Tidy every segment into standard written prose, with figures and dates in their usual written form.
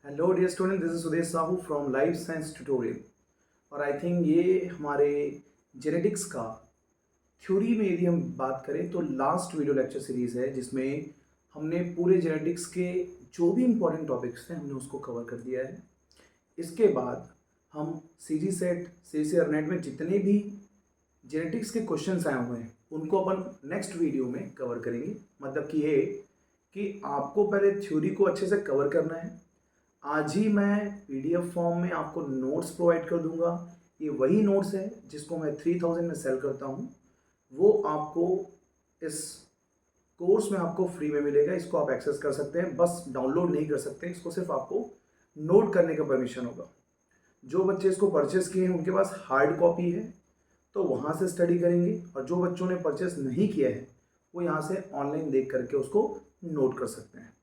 Hello dear student, this is Sudesh Sahu from life science tutorial. और I think ये हमारे genetics का थ्योरी में यदि हम बात करें तो लास्ट वीडियो लेक्चर सीरीज़ है जिसमें हमने पूरे जेनेटिक्स के जो भी इम्पोर्टेंट टॉपिक्स थे हमने उसको कवर कर दिया है। इसके बाद हम सी जी सेट सी सी नेट में जितने भी जेनेटिक्स के क्वेश्चंस आए हुए हैं उनको अपन नेक्स्ट वीडियो में कवर करेंगे। मतलब कि ये कि आपको पहले थ्योरी को अच्छे से कवर करना है। आज ही मैं पीडीएफ फॉर्म में आपको नोट्स प्रोवाइड कर दूंगा। ये वही नोट्स है जिसको मैं 3000 में सेल करता हूँ। वो आपको इस कोर्स में आपको फ्री में मिलेगा। इसको आप एक्सेस कर सकते हैं, बस डाउनलोड नहीं कर सकते। इसको सिर्फ आपको नोट करने का परमिशन होगा। जो बच्चे इसको परचेस किए हैं उनके पास हार्ड कॉपी है तो वहाँ से स्टडी करेंगे, और जो बच्चों ने परचेस नहीं किया है वो यहाँ से ऑनलाइन देख करके उसको नोट कर सकते हैं।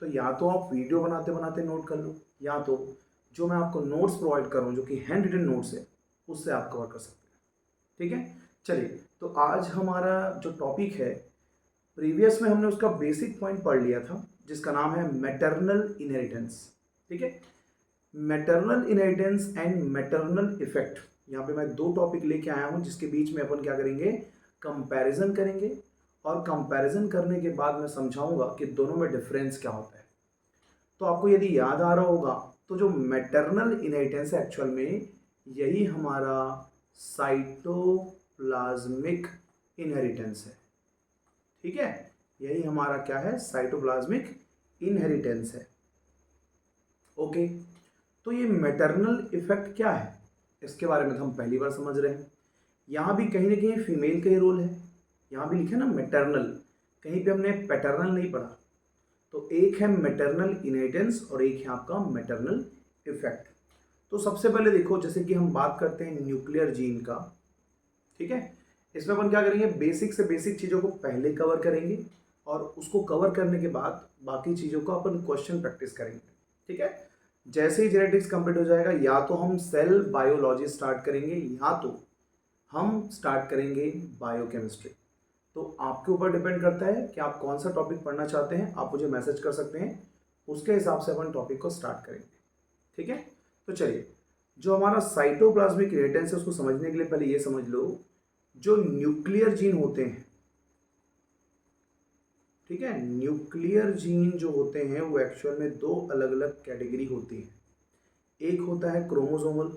तो या तो आप वीडियो बनाते बनाते नोट कर लो, या तो जो मैं आपको नोट्स प्रोवाइड कर रहा हूँ जो कि हैंड रिटन नोट्स है उससे आप कवर कर सकते हैं। ठीक है, चलिए। तो आज हमारा जो टॉपिक है, प्रीवियस में हमने उसका बेसिक पॉइंट पढ़ लिया था जिसका नाम है मैटरनल इनहेरिटेंस। ठीक है, maternal inheritance and maternal effect. यहाँ पे मैं दो टॉपिक लेके आया हूँ जिसके बीच में अपन क्या करेंगे, कंपैरिजन करेंगे। और कंपैरिजन करने के बाद मैं समझाऊंगा कि दोनों में डिफरेंस क्या होता है। तो आपको यदि याद आ रहा होगा तो जो मैटरनल इनहेरिटेंस है एक्चुअल में यही हमारा साइटोप्लाज्मिक इनहेरिटेंस है। ठीक है, यही हमारा क्या है, साइटोप्लाज्मिक इनहेरिटेंस है। ओके, तो ये मैटरनल इफेक्ट क्या है इसके बारे में तो हम पहली बार समझ रहे हैं। यहाँ भी कहीं ना कहीं फीमेल का ही रोल है। यहाँ भी लिखे ना मैटरनल, कहीं पे हमने पैटर्नल नहीं पढ़ा। तो एक है मैटरनल इनहेरिटेंस और एक है आपका मैटरनल इफेक्ट। तो सबसे पहले देखो, जैसे कि हम बात करते हैं न्यूक्लियर जीन का। ठीक है, इसमें अपन क्या करेंगे, बेसिक से बेसिक चीज़ों को पहले कवर करेंगे और उसको कवर करने के बाद बाकी चीज़ों को अपन क्वेश्चन प्रैक्टिस करेंगे। ठीक है, जैसे ही जेनेटिक्स कंप्लीट हो जाएगा या तो हम सेल बायोलॉजी स्टार्ट करेंगे या तो हम स्टार्ट करेंगे बायोकेमिस्ट्री। तो आपके ऊपर डिपेंड करता है कि आप कौन सा टॉपिक पढ़ना चाहते हैं। आप मुझे मैसेज कर सकते हैं, उसके हिसाब से अपन टॉपिक को स्टार्ट करेंगे। ठीक है, तो चलिए, जो हमारा साइटोप्लाज्मिक इनहेरिटेंस है उसको समझने के लिए पहले ये समझ लो, जो न्यूक्लियर जीन होते हैं, ठीक है, न्यूक्लियर जीन जो होते हैं वो एक्चुअल में दो अलग अलग कैटेगरी होती है। एक होता है क्रोमोसोमल,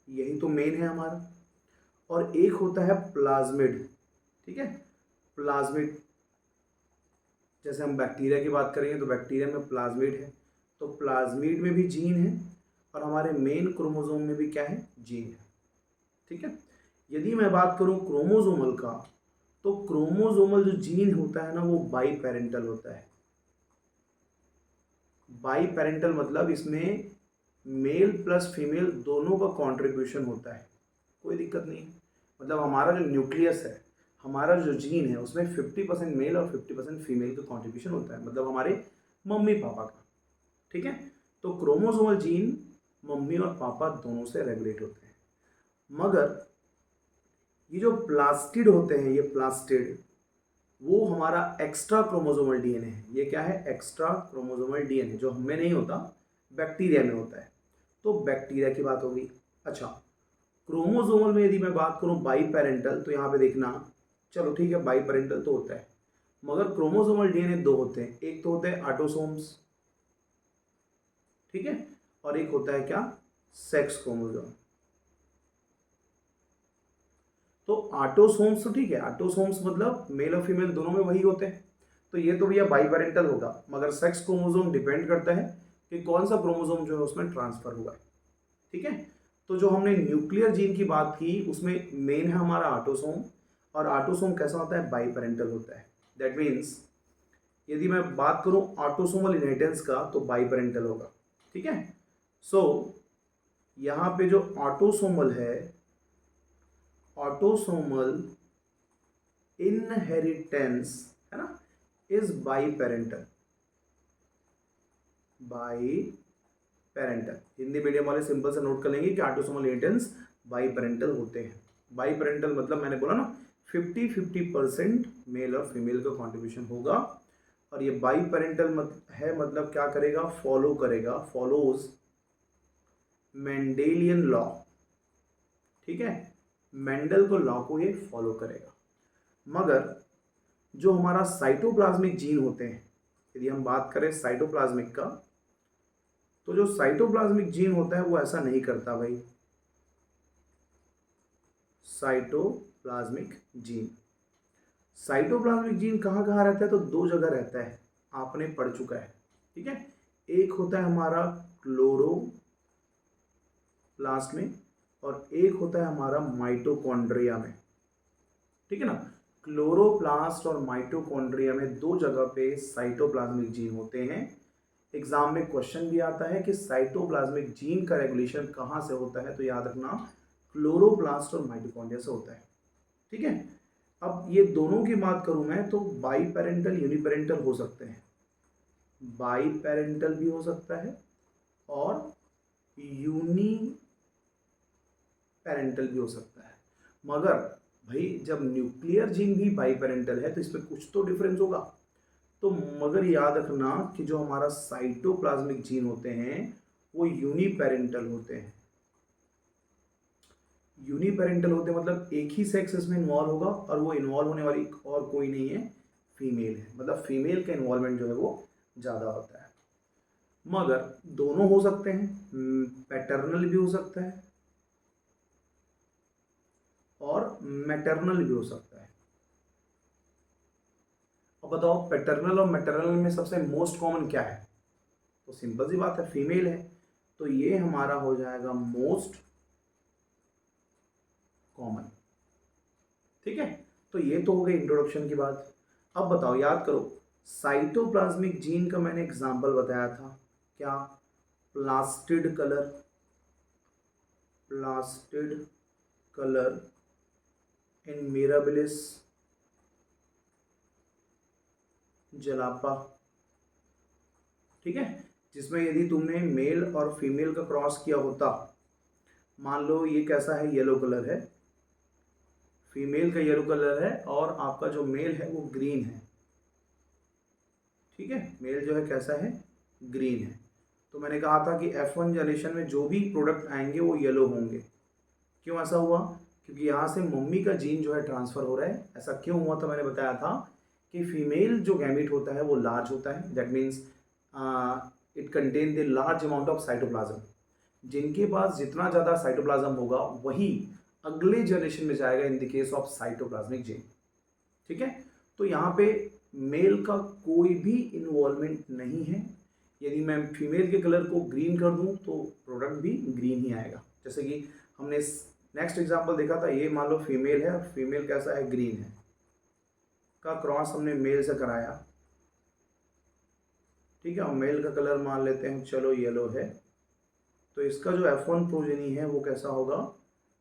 यही तो मेन है हमारा, और एक होता है प्लाज्मिड। ठीक है, प्लाज्मिड, जैसे हम बैक्टीरिया की बात करेंगे तो बैक्टीरिया में प्लाज्मिड है, तो प्लाज्मिड में भी जीन है और हमारे मेन क्रोमोसोम में भी क्या है, जीन है। ठीक है, यदि मैं बात करूं क्रोमोसोमल का, तो क्रोमोसोमल जो जीन होता है ना वो बाई पेरेंटल होता है। बाई पेरेंटल मतलब इसमें मेल प्लस फीमेल दोनों का कंट्रीब्यूशन होता है, कोई दिक्कत नहीं। मतलब हमारा जो न्यूक्लियस है, हमारा जो जीन है उसमें 50% मेल और 50% फीमेल का कंट्रीब्यूशन होता है, मतलब हमारे मम्मी पापा का। ठीक है, तो क्रोमोसोमल जीन मम्मी और पापा दोनों से रेगुलेट होते हैं। मगर ये जो प्लास्टिड होते हैं, ये प्लास्टिड वो हमारा एक्स्ट्रा क्रोमोसोमल डीएनए है। ये क्या है, एक्स्ट्रा क्रोमोसोमल डीएनए, जो हमें नहीं होता, बैक्टीरिया में होता है। तो बैक्टीरिया की बात होगी। अच्छा, क्रोमोसोमल में यदि मैं बात करूं बाई पेरेंटल, तो यहाँ पे देखना, चलो ठीक है, बाई पेरेंटल तो होता है, मगर क्रोमोसोमल डीएनए दो होते हैं। एक तो होते हैं ऑटोसोम्स, ठीक है, और एक होता है क्या, सेक्स क्रोमोसोम। तो ऑटोसोम्स तो ठीक है, ऑटोसोम्स मतलब मेल और फीमेल दोनों में वही होते हैं, तो ये तो भैया बाई पेरेंटल होगा। मगर सेक्स क्रोमोसोम डिपेंड करता है कि कौन सा क्रोमोसोम जो है उसमें ट्रांसफर हुआ है। ठीक है, तो जो हमने न्यूक्लियर जीन की बात की उसमें मेन है हमारा ऑटोसोम, और ऑटोसोम कैसा होता है, बाई पेरेंटल होता है। दैट मीन्स यदि मैं बात करूं ऑटोसोमल इनहेरिटेंस का तो बाई पेरेंटल होगा। ठीक है, सो यहाँ पे जो ऑटोसोमल है, ऑटोसोमल इनहेरिटेंस है ना, is by parental. By parental, Hindi medium वाले सिंपल से नोट कर लेंगे कि ऑटोसोमल इनहेरिटेंस बाई पेरेंटल होते हैं। बाई पेरेंटल मतलब मैंने बोला ना 50-50% मेल और फीमेल का कंट्रीब्यूशन होगा। और ये बाई पेरेंटल है, मतलब क्या करेगा, फॉलो करेगा, फॉलोज मेंडेलियन लॉ। ठीक है, मेंडल को लॉ को ये फॉलो करेगा। मगर जो हमारा साइटोप्लाज्मिक जीन होते हैं, यदि हम बात करें साइटोप्लाज्मिक का, तो जो साइटोप्लाज्मिक जीन होता है वो ऐसा नहीं करता भाई। साइटोप्लाज्मिक जीन, साइटोप्लाज्मिक जीन कहाँ कहाँ रहता है, तो दो जगह रहता है, आपने पढ़ चुका है। ठीक है, एक होता है हमारा क्लोरोप्लास्ट में और एक होता है हमारा माइटोकॉन्ड्रिया में। ठीक है ना, क्लोरोप्लास्ट और माइटोकॉन्ड्रिया में दो जगह पे साइटोप्लाज्मिक जीन होते हैं। एग्जाम में क्वेश्चन भी आता है कि साइटोप्लाज्मिक जीन का रेगुलेशन कहाँ से होता है, तो याद रखना क्लोरोप्लास्ट और माइटोकॉन्ड्रिया से होता है। ठीक है, अब ये दोनों की बात करूं मैं तो बाई पेरेंटल यूनिपेरेंटल हो सकते हैं, बाई पेरेंटल भी हो सकता है और यूनी पेरेंटल भी हो सकता है। मगर भाई जब न्यूक्लियर जीन भी बाई पेरेंटल है तो इसमें कुछ तो डिफरेंस होगा। तो मगर याद रखना कि जो हमारा साइटोप्लाज्मिक जीन होते हैं वो यूनिपेरेंटल होते हैं। यूनिपेरेंटल होते हैं मतलब एक ही सेक्स इसमें इन्वॉल्व होगा और वो इन्वॉल्व होने वाली और कोई नहीं है, फीमेल है, मतलब फीमेल का इन्वॉल्वमेंट जो है वो ज़्यादा होता है। मगर दोनों हो सकते हैं, पैटर्नल भी हो सकता है और मैटरनल भी हो सकता है। अब बताओ पैटर्नल और मैटरनल में सबसे मोस्ट कॉमन क्या है, तो सिंपल सी बात है, फीमेल है, तो ये हमारा हो जाएगा मोस्ट कॉमन। ठीक है, तो ये तो हो गई इंट्रोडक्शन की बात। अब बताओ, याद करो, साइटोप्लाज्मिक जीन का मैंने एग्जांपल बताया था, क्या, प्लास्टिड कलर, प्लास्टिड कलर इन मिराबिलिस जलापा। ठीक है, जिसमें यदि तुमने मेल और फीमेल का क्रॉस किया होता, मान लो ये कैसा है, येलो कलर है, फीमेल का येलो कलर है और आपका जो मेल है वो ग्रीन है। ठीक है, मेल जो है कैसा है, ग्रीन है। तो मैंने कहा था कि F1 जनरेशन में जो भी प्रोडक्ट आएंगे वो येलो होंगे। क्यों ऐसा हुआ, क्योंकि यहाँ से मम्मी का जीन जो है ट्रांसफ़र हो रहा है। ऐसा क्यों हुआ था, मैंने बताया था कि फीमेल जो गैमेट होता है वो लार्ज होता है, that means it contain the large amount of cytoplasm. जिनके पास जितना ज़्यादा साइटोप्लाज्म होगा वही अगले जनरेशन में जाएगा in the case of cytoplasmic gene. ठीक है, तो यहाँ पे मेल का कोई भी इन्वॉल्वमेंट नहीं है। यदि मैं फीमेल के कलर को ग्रीन कर दूं तो प्रोडक्ट भी ग्रीन ही आएगा। जैसे कि हमने नेक्स्ट एग्जांपल देखा था, ये मान लो फीमेल है और फीमेल कैसा है, ग्रीन है, का क्रॉस हमने मेल से कराया। ठीक है, और मेल का कलर मान लेते हैं चलो येलो है, तो इसका जो F1 प्रोजेनी है वो कैसा होगा,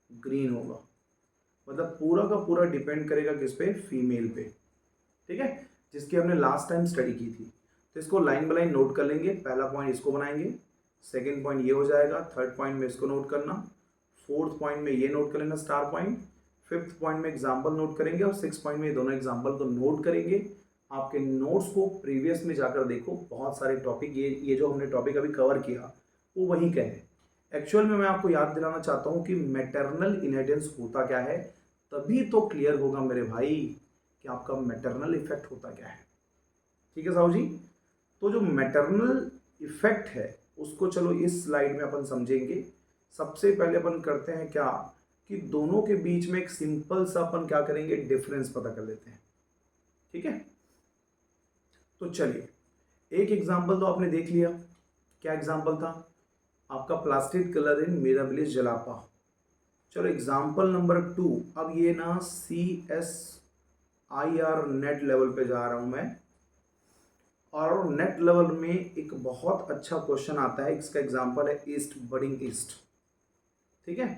ग्रीन होगा। मतलब पूरा का पूरा डिपेंड करेगा किस पे, फीमेल पे। ठीक है, जिसकी हमने लास्ट टाइम स्टडी की थी। तो इसको लाइन बाय लाइन नोट कर लेंगे। पहला पॉइंट इसको बनाएंगे, सेकंड पॉइंट ये हो जाएगा, थर्ड पॉइंट में इसको नोट करना, फोर्थ पॉइंट में ये नोट कर लेना स्टार पॉइंट, फिफ्थ पॉइंट में एग्जाम्पल नोट करेंगे और सिक्स पॉइंट में दोनों एग्जाम्पल को नोट करेंगे। आपके नोट्स को प्रीवियस में जाकर देखो, बहुत सारे टॉपिक ये जो हमने टॉपिक अभी कवर किया वो वहीं का है। एक्चुअल में मैं आपको याद दिलाना चाहता हूँ कि मैटरनल इनहेरिटेंस होता क्या है, तभी तो क्लियर होगा मेरे भाई कि आपका मैटरनल इफेक्ट होता क्या है। ठीक है साहू जी, तो जो मैटरनल इफेक्ट है उसको चलो इस स्लाइड में अपन समझेंगे। सबसे पहले अपन करते हैं क्या कि दोनों के बीच में एक सिंपल सा अपन क्या करेंगे, डिफरेंस पता कर लेते हैं। ठीक है, तो चलिए एक एग्जांपल तो आपने देख लिया, क्या एग्जांपल था आपका, प्लास्टिक कलर इन मिराबिलिस जलापा। चलो एग्जांपल नंबर 2, अब ये ना CSIR नेट लेवल पे जा रहा हूं मैं, और नेट लेवल में एक बहुत अच्छा क्वेश्चन आता है, इसका एग्जांपल है ईस्ट, बडिंग ईस्ट। ठीक है,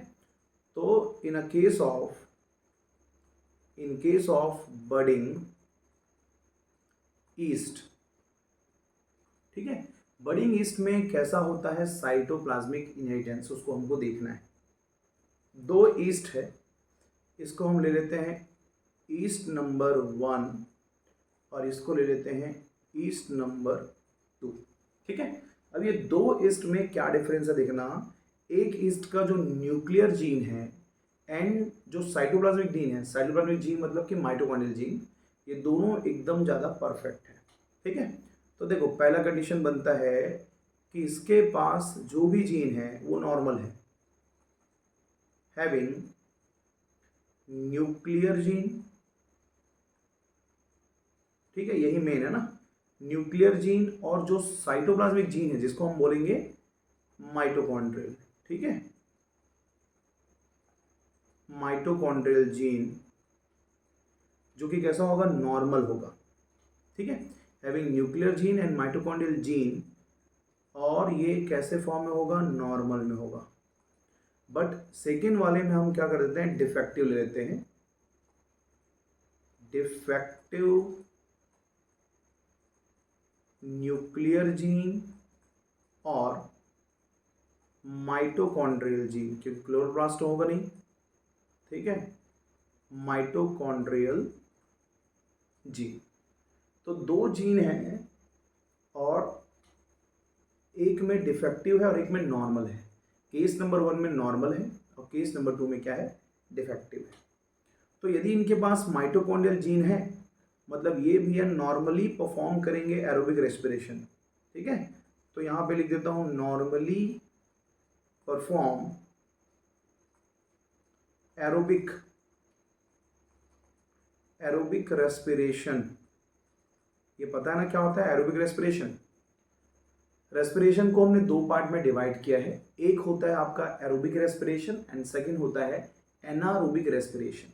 तो in case of budding east, ठीक है, बडिंग ईस्ट में कैसा होता है साइटोप्लाज्मिक इनहेरिटेंस, उसको हमको देखना है। दो ईस्ट है, इसको हम ले लेते हैं ईस्ट नंबर 1 और इसको ले लेते हैं ईस्ट नंबर 2। ठीक है, अब ये दो ईस्ट में क्या डिफरेंस है देखना। एक ईस्ट का जो न्यूक्लियर जीन है एंड जो साइटोप्लाज्मिक जीन है, साइटोप्लाज्मिक जीन मतलब कि माइटोकॉन्ड्रियल जीन, ये दोनों एकदम ज़्यादा परफेक्ट है। ठीक है, तो देखो पहला कंडीशन बनता है कि इसके पास जो भी जीन है वो नॉर्मल है, हैविंग न्यूक्लियर जीन। ठीक है, यही मेन है ना, न्यूक्लियर जीन और जो साइटोप्लाज्मिक जीन है जिसको हम बोलेंगे माइटोकॉन्ड्रियल। ठीक है, माइटोकॉन्ड्रियल जीन जो कि कैसा होगा, नॉर्मल होगा। ठीक है, having nuclear gene and mitochondrial gene, और ये कैसे फॉर्म में होगा, नॉर्मल में होगा। बट सेकेंड वाले में हम क्या कर देते हैं, डिफेक्टिव ले लेते हैं। डिफेक्टिव न्यूक्लियर जीन और माइटोकॉन्ड्रियल जीन, क्योंकि क्लोरोप्लास्ट होगा नहीं। ठीक है, माइटोकॉन्ड्रियल जीन, तो दो जीन हैं और एक में डिफेक्टिव है और एक में नॉर्मल है। केस नंबर 1 में नॉर्मल है और केस नंबर 2 में क्या है, डिफेक्टिव है। तो यदि इनके पास माइटोकॉन्ड्रियल जीन है मतलब ये भी नॉर्मली परफॉर्म करेंगे एरोबिक रेस्पिरेशन। ठीक है, तो यहाँ पे लिख देता हूँ नॉर्मली परफॉर्म एरोबिक रेस्पिरेशन। ये पता है ना क्या होता है एरोबिक रेस्पिरेशन। रेस्पिरेशन को हमने दो पार्ट में डिवाइड किया है, एक होता है आपका एरोबिक रेस्पिरेशन एंड सेकंड होता है एनारोबिक रेस्पिरेशन।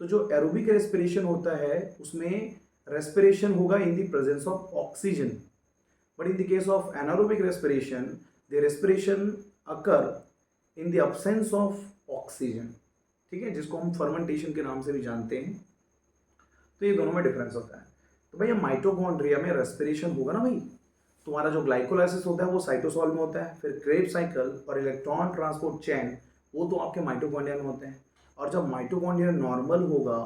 तो जो एरोबिक रेस्पिरेशन होता है उसमें रेस्पिरेशन होगा in the presence of oxygen, but in the case of anaerobic respiration the respiration occur in the absence of oxygen. ठीक है, जिसको हम फर्मेंटेशन के नाम से भी जानते हैं। तो ये दोनों में डिफरेंस होता है। तो भैया माइटोकॉन्ड्रिया में रेस्पिरेशन होगा ना भाई, तुम्हारा जो ग्लाइकोलाइसिस होता है वो साइटोसॉल में होता है, फिर क्रेब्स साइकिल और इलेक्ट्रॉन ट्रांसपोर्ट चेन वो तो आपके माइटोकॉन्ड्रिया में होते हैं। और जब माइटोकॉन्ड्रिया नॉर्मल होगा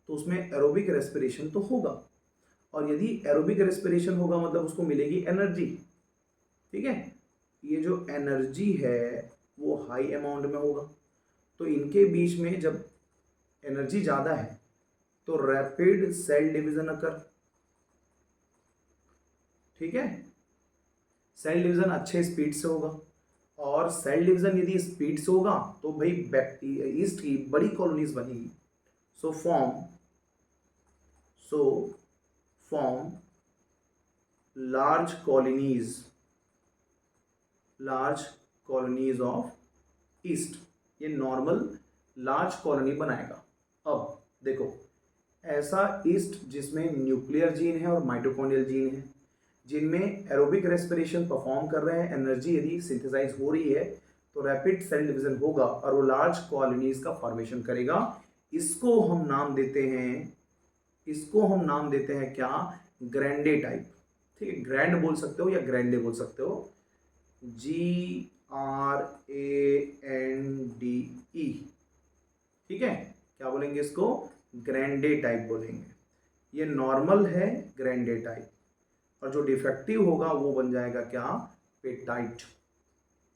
तो उसमें एरोबिक रेस्पिरेशन तो होगा, और यदि एरोबिक रेस्पिरेशन होगा मतलब उसको मिलेगी एनर्जी। ठीक है, ये जो एनर्जी है वो हाई अमाउंट में होगा। तो इनके बीच में जब एनर्जी ज़्यादा है तो रैपिड सेल डिवीजन अकर। ठीक है, सेल डिवीजन अच्छे स्पीड से होगा, और सेल डिवीजन यदि स्पीड से होगा तो भाई ईस्ट की बड़ी कॉलोनीज बनेगी। So form large colonies of east. ये नॉर्मल लार्ज कॉलोनी बनाएगा। अब देखो ऐसा ईस्ट जिसमें न्यूक्लियर जीन है और माइटोकॉन्ड्रियल जीन है, जिनमें एरोबिक रेस्पिरेशन परफॉर्म कर रहे हैं, एनर्जी यदि सिंथेसाइज हो रही है तो रैपिड सेल डिवीजन होगा और वो लार्ज कॉलोनीज का फॉर्मेशन करेगा। इसको हम नाम देते हैं क्या, ग्रैंडे टाइप। ठीक है, ग्रैंड बोल सकते हो या ग्रैंडे बोल सकते हो, GRANDE। ठीक है, क्या बोलेंगे इसको, ग्रैंडे टाइप बोलेंगे। ये नॉर्मल है ग्रैंडे टाइप, और जो डिफेक्टिव होगा वो बन जाएगा क्या, पेटाइट।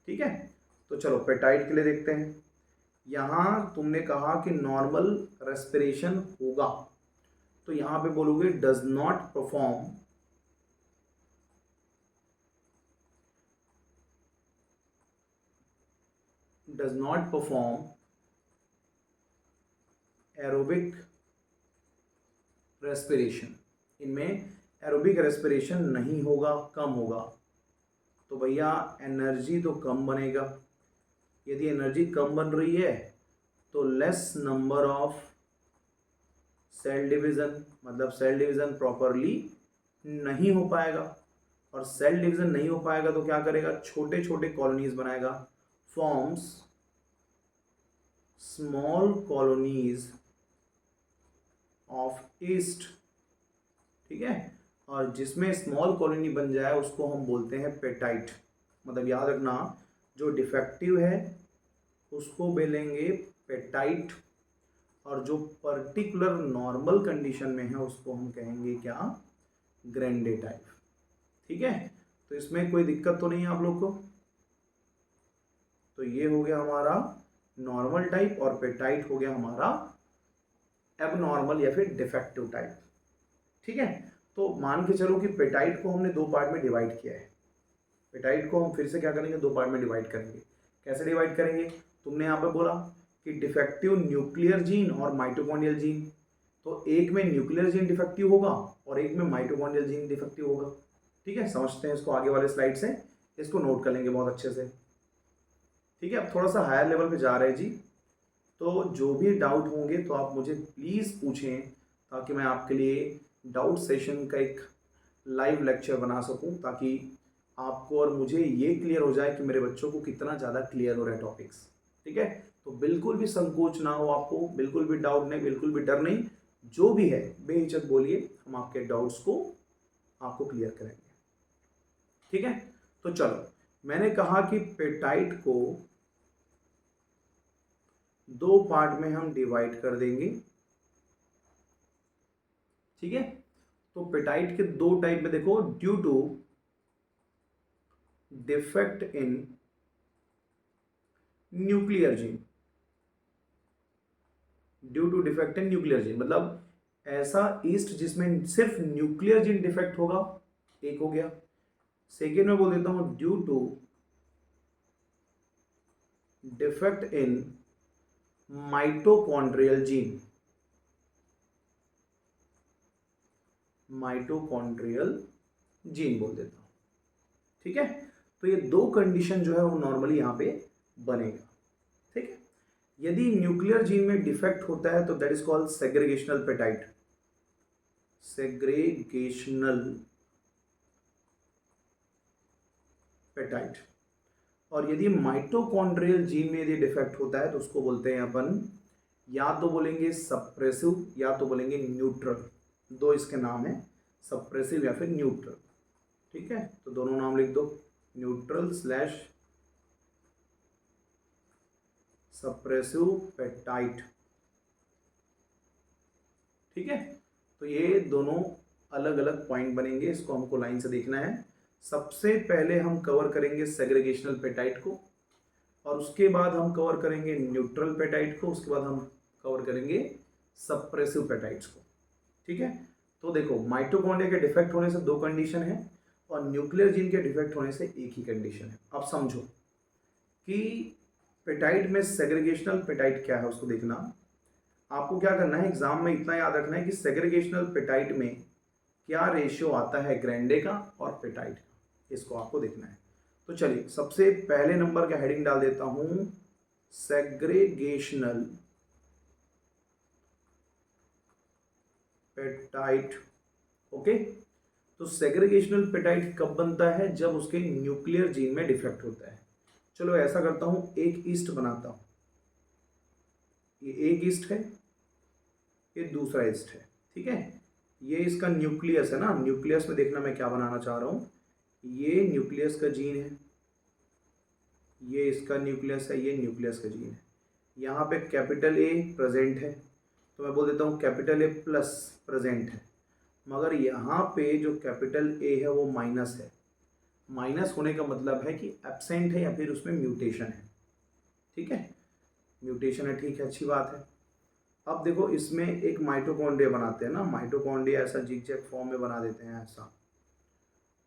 ठीक है, तो चलो पेटाइट के लिए देखते हैं। यहाँ तुमने कहा कि नॉर्मल रेस्पिरेशन होगा, तो यहाँ पे बोलोगे does not perform aerobic respiration. इनमें एरोबिक रेस्पिरेशन नहीं होगा, कम होगा। तो भैया एनर्जी तो कम बनेगा। यदि एनर्जी कम बन रही है तो less number of cell division, मतलब सेल डिवीज़न प्रॉपरली नहीं हो पाएगा, और सेल डिवीज़न नहीं हो पाएगा तो क्या करेगा, छोटे छोटे कॉलोनीज बनाएगा, forms small colonies of east. ठीक है, और जिसमें स्मॉल कॉलोनी बन जाए उसको हम बोलते हैं पेटाइट। मतलब याद रखना, जो डिफेक्टिव है उसको बोलेंगे पेटाइट, और जो पर्टिकुलर नॉर्मल कंडीशन में है उसको हम कहेंगे क्या, ग्रैंडे टाइप। ठीक है, तो इसमें कोई दिक्कत तो नहीं है आप लोग को। तो ये हो गया हमारा नॉर्मल टाइप और पेटाइट हो गया हमारा एबनॉर्मल या फिर डिफेक्टिव टाइप। ठीक है, तो मान के चलो कि पेटाइट को हमने दो पार्ट में डिवाइड किया है। पेटाइट को हम फिर से क्या करेंगे, दो पार्ट में डिवाइड करेंगे। कैसे डिवाइड करेंगे, तुमने यहाँ पे बोला कि डिफेक्टिव न्यूक्लियर जीन और माइटोकॉन्ड्रियल जीन, तो एक में न्यूक्लियर जीन डिफेक्टिव होगा और एक में माइटोकॉन्ड्रियल जीन डिफेक्टिव होगा। ठीक है, समझते हैं इसको आगे वाले स्लाइड से, इसको नोट कर लेंगे बहुत अच्छे से। ठीक है, अब थोड़ा सा हायर लेवल पे जा रहे हैं जी, तो जो भी डाउट होंगे तो आप मुझे प्लीज़ पूछें, ताकि मैं आपके लिए डाउट सेशन का एक लाइव लेक्चर बना सकूं, ताकि आपको और मुझे ये क्लियर हो जाए कि मेरे बच्चों को कितना ज़्यादा क्लियर हो रहा है टॉपिक्स। ठीक है, तो बिल्कुल भी संकोच ना हो आपको, बिल्कुल भी डाउट नहीं, बिल्कुल भी डर नहीं, जो भी है बेहिचक बोलिए, हम आपके डाउट्स को आपको क्लियर करेंगे। ठीक है, तो चलो, मैंने कहा कि पेटाइट को दो पार्ट में हम डिवाइड कर देंगे। ठीक है, तो पेटाइट के दो टाइप में देखो, due to defect in nuclear gene, due to defect in nuclear gene मतलब ऐसा ईस्ट जिसमें सिर्फ न्यूक्लियर जीन डिफेक्ट होगा, एक हो गया। सेकेंड में बोल देता हूं due to defect in mitochondrial gene, mitochondrial gene बोल देता हूं। ठीक है, तो ये दो कंडीशन जो है वो नॉर्मली यहां पे बनेगा। ठीक है, यदि न्यूक्लियर जीन में डिफेक्ट होता है तो that is called segregational petite, segregational petite. और यदि माइटोकॉन्ड्रियल जीन में यदि डिफेक्ट होता है तो उसको बोलते हैं अपन, या तो बोलेंगे सप्रेसिव या तो बोलेंगे न्यूट्रल, दो इसके नाम है, सप्रेसिव या फिर न्यूट्रल। ठीक है, तो दोनों नाम लिख दो, न्यूट्रल स्लैश सप्रेसिव पेटाइट। ठीक है, तो ये दोनों अलग अलग पॉइंट बनेंगे, इसको हमको लाइन से देखना है। सबसे पहले हम कवर करेंगे सेग्रीगेशनल पेटाइट को, और उसके बाद हम कवर करेंगे न्यूट्रल पेटाइट को, उसके बाद हम कवर करेंगे सप्रेसिव पेटाइट्स को। ठीक है, तो देखो माइटोकॉन्ड्रिया के डिफेक्ट होने से दो कंडीशन है और न्यूक्लियर जीन के डिफेक्ट होने से एक ही कंडीशन है। अब समझो कि पेटाइट में सेग्रीगेशनल पेटाइट क्या है, उसको देखना। आपको क्या करना है, एग्जाम में इतना याद रखना है कि सेग्रीगेशनल पेटाइट में क्या रेशियो आता है ग्रैंडे का और पेटाइट का, इसको आपको देखना है। तो चलिए सबसे पहले नंबर का हेडिंग डाल देता हूं, सेग्रीगेशनल पेटाइट। ओके, तो सेग्रीगेशनल पेटाइट कब बनता है, जब उसके न्यूक्लियर जीन में डिफेक्ट होता है। चलो ऐसा करता हूं, एक ईस्ट बनाता हूं, ये एक ईस्ट है, ये दूसरा ईस्ट है। ठीक है, ये इसका न्यूक्लियस है ना, न्यूक्लियस में देखना मैं क्या बनाना चाह रहा हूं, ये न्यूक्लियस का जीन है, ये इसका न्यूक्लियस है, ये न्यूक्लियस का जीन है। यहाँ पे कैपिटल ए प्रेजेंट है, तो मैं बोल देता हूँ कैपिटल ए प्लस प्रेजेंट है, मगर यहाँ पे जो कैपिटल ए है वो माइनस है। माइनस होने का मतलब है कि एब्सेंट है या फिर उसमें म्यूटेशन है। ठीक है, म्यूटेशन है, ठीक है, अच्छी बात है। अब देखो इसमें एक माइटोकॉन्ड्रिया बनाते हैं ना, माइटोकॉन्ड्रिया ऐसा जिगजैग फॉर्म में बना देते हैं ऐसा,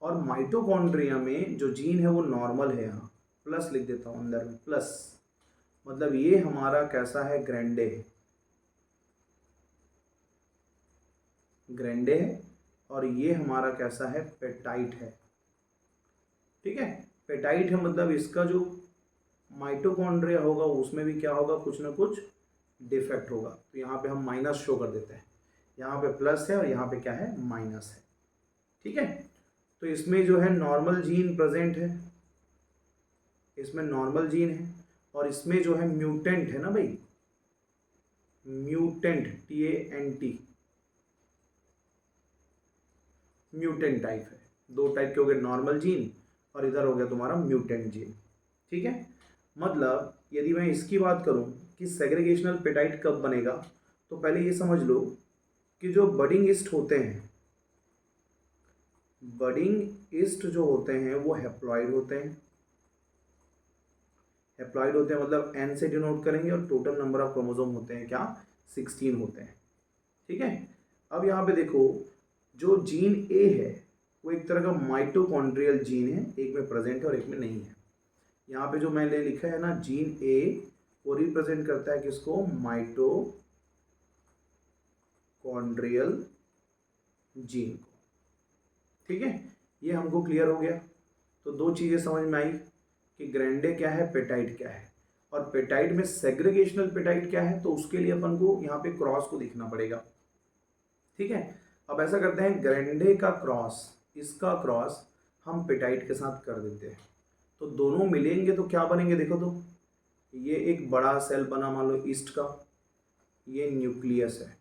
और माइटोकॉन्ड्रिया में जो जीन है वो नॉर्मल है, यहाँ प्लस लिख देता हूँ अंदर में, प्लस मतलब ये हमारा कैसा है, ग्रैंडे है, ग्रैंडे है, और ये हमारा कैसा है, पेटाइट है। ठीक है, पेटाइट है मतलब इसका जो माइटोकॉन्ड्रिया होगा उसमें भी क्या होगा, कुछ ना कुछ डिफेक्ट होगा। तो यहाँ पे हम माइनस शो कर देते हैं, यहाँ पे प्लस है और यहाँ पे क्या है, माइनस है। ठीक है, तो इसमें जो है नॉर्मल जीन प्रेजेंट है, इसमें नॉर्मल जीन है, और इसमें जो है म्यूटेंट है ना भाई, म्यूटेंट TANT, म्यूटेंट टाइप है। दो टाइप के हो गए, नॉर्मल जीन और इधर हो गया तुम्हारा म्यूटेंट जीन। ठीक है, मतलब यदि मैं इसकी बात करूं कि सेग्रीगेशनल पेटाइट कब बनेगा, तो पहले ये समझ लो कि जो बडिंग ईस्ट होते हैं बडिंग ईस्ट जो होते हैं वो हैप्लॉइड होते हैं। हैप्लॉइड होते हैं मतलब एन से डिनोट करेंगे और टोटल नंबर ऑफ क्रोमोसोम होते हैं क्या, 16 होते हैं। ठीक है। अब यहाँ पे देखो जो जीन ए है वो एक तरह का माइटोकॉन्ड्रियल जीन है, एक में प्रेजेंट है और एक में नहीं है। यहाँ पे जो मैंने लिखा है ना जीन ए, वो रिप्रेजेंट करता है किसको, माइटोकॉन्ड्रियल जीन को। ठीक है, ये हमको क्लियर हो गया। तो दो चीज़ें समझ में आई कि ग्रैंडे क्या है, पेटाइड क्या है, और पेटाइड में सेग्रीगेशनल पेटाइड क्या है, तो उसके लिए अपन को यहाँ पे क्रॉस को देखना पड़ेगा। ठीक है, अब ऐसा करते हैं, ग्रैंडे का क्रॉस, इसका क्रॉस हम पेटाइड के साथ कर देते हैं, तो दोनों मिलेंगे तो क्या बनेंगे, देखो तो ये एक बड़ा सेल बना मान लो ईस्ट का, ये न्यूक्लियस है।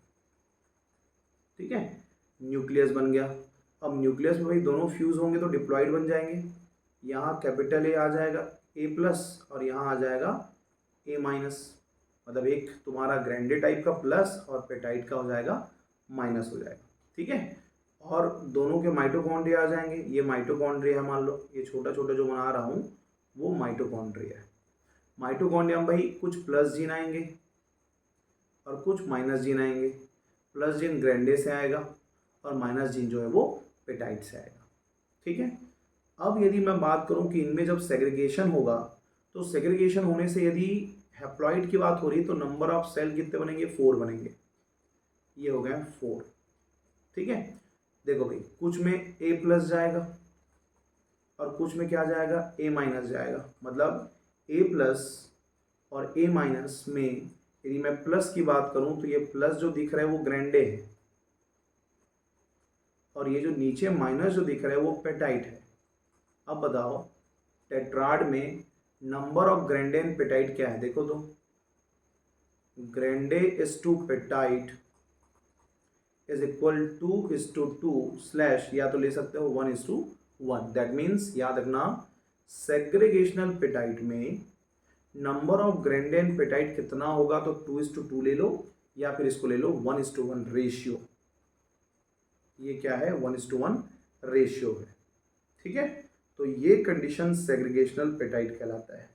ठीक है, न्यूक्लियस बन गया। अब न्यूक्लियस में भाई दोनों फ्यूज होंगे तो डिप्लॉइड बन जाएंगे। यहाँ कैपिटल ए आ जाएगा ए प्लस और यहाँ आ जाएगा ए माइनस, मतलब एक तुम्हारा ग्रैंडे टाइप का प्लस और पेटाइड का हो जाएगा माइनस हो जाएगा। ठीक है, और दोनों के माइटोकॉन्ड्रिया आ जाएंगे। ये माइटोकॉन्ड्रिया है, मान लो ये छोटा छोटा जो बना रहा हूँ वो माइटोकॉन्ड्रिया है। माइटोकॉन्ड्रिया में भाई कुछ प्लस जीन आएंगे और कुछ माइनस जीन आएंगे। प्लस जीन ग्रैंडे से आएगा और माइनस जीन जो है वो पेटाइड से आएगा। ठीक है, अब यदि मैं बात करूं कि इनमें जब सेग्रीगेशन होगा, तो सेग्रीगेशन होने से यदि हैप्लॉइड की बात हो रही है तो नंबर ऑफ सेल कितने बनेंगे, 4 बनेंगे। ये हो गया 4। ठीक है, देखो भाई कुछ में ए प्लस जाएगा और कुछ में क्या जाएगा, ए माइनस जाएगा। मतलब ए प्लस और ए माइनस में यदि मैं प्लस की बात करूं तो ये प्लस जो दिख रहा है वो ग्रैंडे है और ये जो नीचे माइनस जो दिख रहा है वो पेटाइड है। अब बताओ टेट्राड में number of grande and petite क्या है, देखो तो grande is to petite is equal to is to two slash, या तो ले सकते हो 1:1। दैट मीन्स याद रखना सेग्रीगेशनल पेटाइड में नंबर ऑफ ग्रैंडे एंड पेटाइड कितना होगा, तो 2:2 ले लो या फिर इसको ले लो 1:1 रेशियो। ये क्या है, 1:1 रेशियो है। ठीक है, तो ये कंडीशन सेग्रीगेशनल पेटाइड कहलाता है।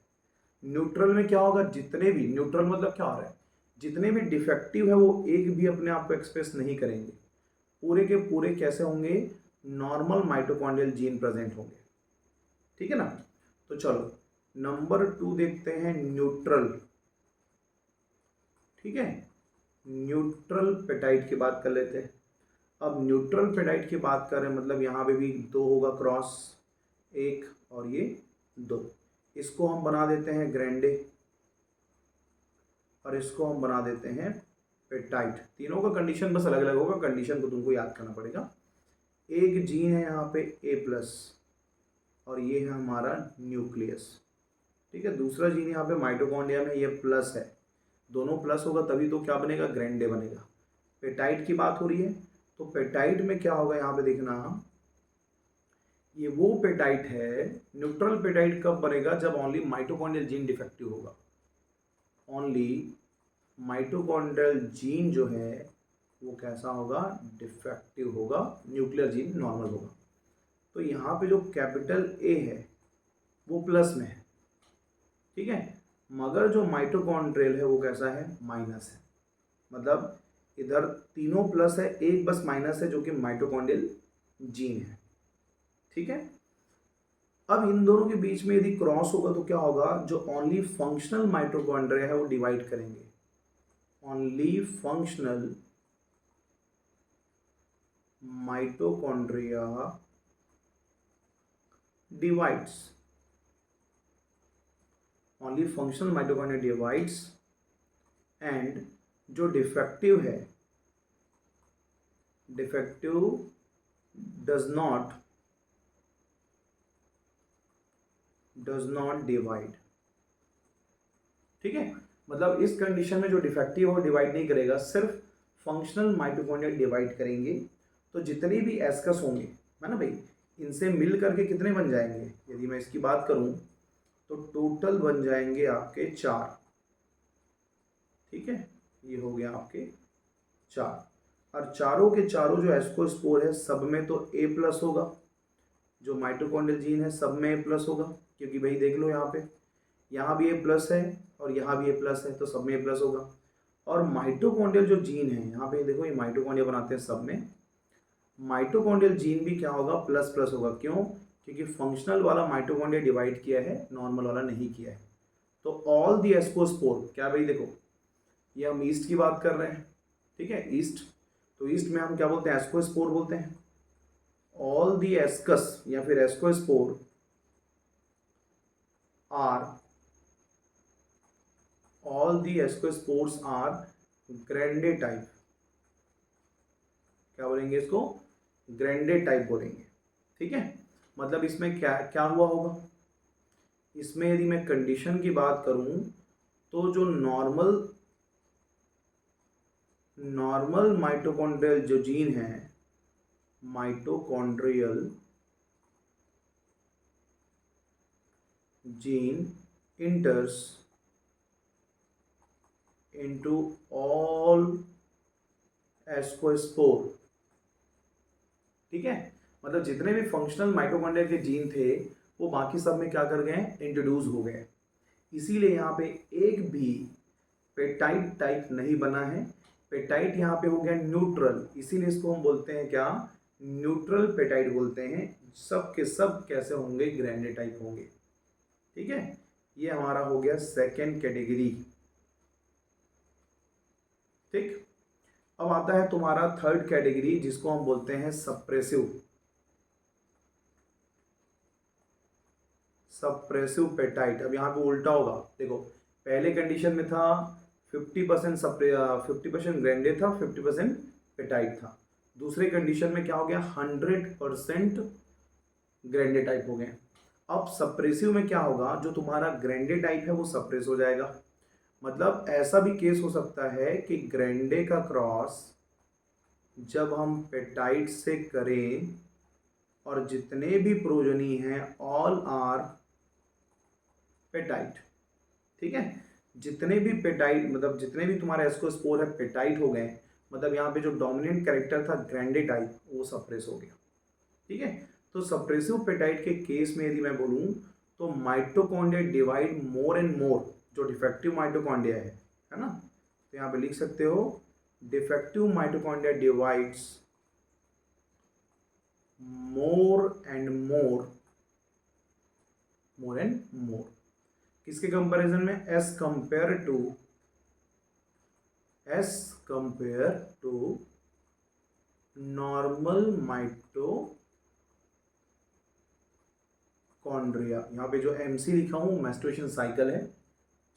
न्यूट्रल में क्या होगा, जितने भी, न्यूट्रल मतलब क्या हो रहा है, जितने भी डिफेक्टिव है वो एक भी अपने आप को एक्सप्रेस नहीं करेंगे, पूरे के पूरे कैसे होंगे, नॉर्मल माइटोकॉन्ड्रियल जीन प्रेजेंट होंगे। ठीक है ना, तो चलो नंबर 2 देखते हैं, न्यूट्रल। ठीक है, न्यूट्रल पेटाइड की बात कर लेते हैं। अब न्यूट्रल पेटाइड की बात करें मतलब यहाँ पे भी 2 होगा क्रॉस, 1 और ये 2। इसको हम बना देते हैं ग्रैंडे और इसको हम बना देते हैं पेटाइड। तीनों का कंडीशन बस अलग अलग होगा, कंडीशन को तुमको याद करना पड़ेगा। एक जीन है यहाँ पे ए प्लस और ये है हमारा न्यूक्लियस। ठीक है, दूसरा जीन यहाँ पे माइटोकॉन्ड्रिया में ये प्लस है, दोनों प्लस होगा तभी तो क्या बनेगा, ग्रैंडे बनेगा। पेटाइड की बात हो रही है तो पेटाइड में क्या होगा, यहाँ पे देखना ये वो पेटाइड है, न्यूट्रल पेटाइड कब बनेगा, जब ओनली माइटोकॉन्ड्रियल जीन डिफेक्टिव होगा। ओनली माइटोकॉन्ड्रियल जीन जो है वो कैसा होगा, डिफेक्टिव होगा, न्यूक्लियर जीन नॉर्मल होगा। तो यहाँ पे जो कैपिटल ए है वो प्लस में है। ठीक है, मगर जो माइटोकॉन्ड्रियल है वो कैसा है, माइनस है। मतलब इधर तीनों प्लस है, एक बस माइनस है जो कि माइटोकॉन्ड्रियल जीन है। ठीक है, अब इन दोनों के बीच में यदि क्रॉस होगा तो क्या होगा, जो ओनली फंक्शनल माइटोकॉन्ड्रिया है वो डिवाइड करेंगे। Only functional mitochondria divides, only functional mitochondria divides, and जो डिफेक्टिव है, डिफेक्टिव डज नॉट डिवाइड। ठीक है, मतलब इस कंडीशन में जो डिफेक्टिव हो डिवाइड नहीं करेगा, सिर्फ फंक्शनल माइटोकॉन्ड्रिया डिवाइड करेंगे। तो जितने भी एस्कस होंगे है ना भाई, इनसे मिल करके कितने बन जाएंगे, यदि मैं इसकी बात करूं तो टोटल बन जाएंगे आपके 4। ठीक है, ये हो गया आपके 4, और चारों के चारों जो एस्कोस्पोर है सब में तो ए प्लस होगा, जो माइटोकॉन्ड्रियल जीन है सब में ए प्लस होगा, क्योंकि भाई देख लो यहाँ भी ए प्लस है और यहाँ भी ए प्लस है, तो सब में ए प्लस होगा। और माइटोकॉन्ड्रियल जो जीन है यहाँ पे देखो, ये माइटोकॉन्ड्रिया बनाते हैं सब में, माइटोकॉन्ड्रियल जीन भी क्या होगा, प्लस प्लस होगा। क्यों? क्योंकि फंक्शनल वाला माइटोकॉन्ड्रिया डिवाइड किया है, नॉर्मल वाला नहीं किया है। तो ऑल दी एस्कोस्पोर, क्या भाई देखो, ये हम ईस्ट की बात कर रहे हैं, ठीक है, ईस्ट, तो ईस्ट में हम क्या बोलते हैं, एस्कोस्पोर बोलते हैं। ऑल दी एस्कस या फिर ascospore are, all the ascospores are grande type, क्या बोलेंगे इसको, ग्रैंडे टाइप बोलेंगे, ठीक है। मतलब इसमें क्या क्या हुआ होगा, इसमें यदि मैं कंडीशन की बात करूं तो जो नॉर्मल माइटोकॉन्ड्रियल जो जीन है, mitochondrial gene इंटर्स into all ascospore, ठीक है। मतलब जितने भी फंक्शनल माइटोकॉन्ड्रिया के जीन थे वो बाकी सब में क्या कर गए, इंट्रोड्यूस हो गए। इसीलिए यहाँ पे एक भी पेटाइड टाइप नहीं बना है। पेटाइड यहाँ पे हो गया न्यूट्रल, इसीलिए इसको हम बोलते हैं क्या, न्यूट्रल पेटाइड बोलते हैं। सब के सब कैसे होंगे, ग्रैंडे टाइप होंगे, ठीक है। ये हमारा हो गया सेकेंड कैटेगरी, ठीक। अब आता है तुम्हारा थर्ड कैटेगरी, जिसको हम बोलते हैं सप्रेसिव पेटाइट। अब यहाँ पे उल्टा होगा, देखो पहले कंडीशन में था 50% ग्रैंडे था, 50% पेटाइट था। दूसरे कंडीशन में क्या हो गया, 100% ग्रैंडे टाइप हो गए। अब सप्रेसिव में क्या होगा, जो तुम्हारा ग्रैंडे टाइप है वो सप्रेस हो जाएगा। मतलब ऐसा भी केस हो सकता है कि ग्रैंडे का क्रॉस जब हम पेटाइट से करें और जितने भी प्रोजनी हैं ऑल आर पेटाइट, ठीक है। जितने भी पेटाइट मतलब जितने भी तुम्हारे एस्कोस्पोर है पेटाइट हो गए, मतलब यहाँ पे जो डोमिनेंट कैरेक्टर था ग्रैंडे टाइप वो सप्रेस हो गया, ठीक है। तो सप्रेसिव पेटाइट के केस में यदि मैं बोलूँ तो माइटोकॉन्ड्रिया डिवाइड मोर एंड मोर, जो डिफेक्टिव माइटोकॉन्ड्रिया है ना, तो यहाँ पे लिख सकते हो defective mitochondria divides more and more, किसके कंपैरिजन में, as compare to normal mitochondria. यहाँ पे जो एमसी लिखा हूँ मैस्टुरेशन साइकिल है,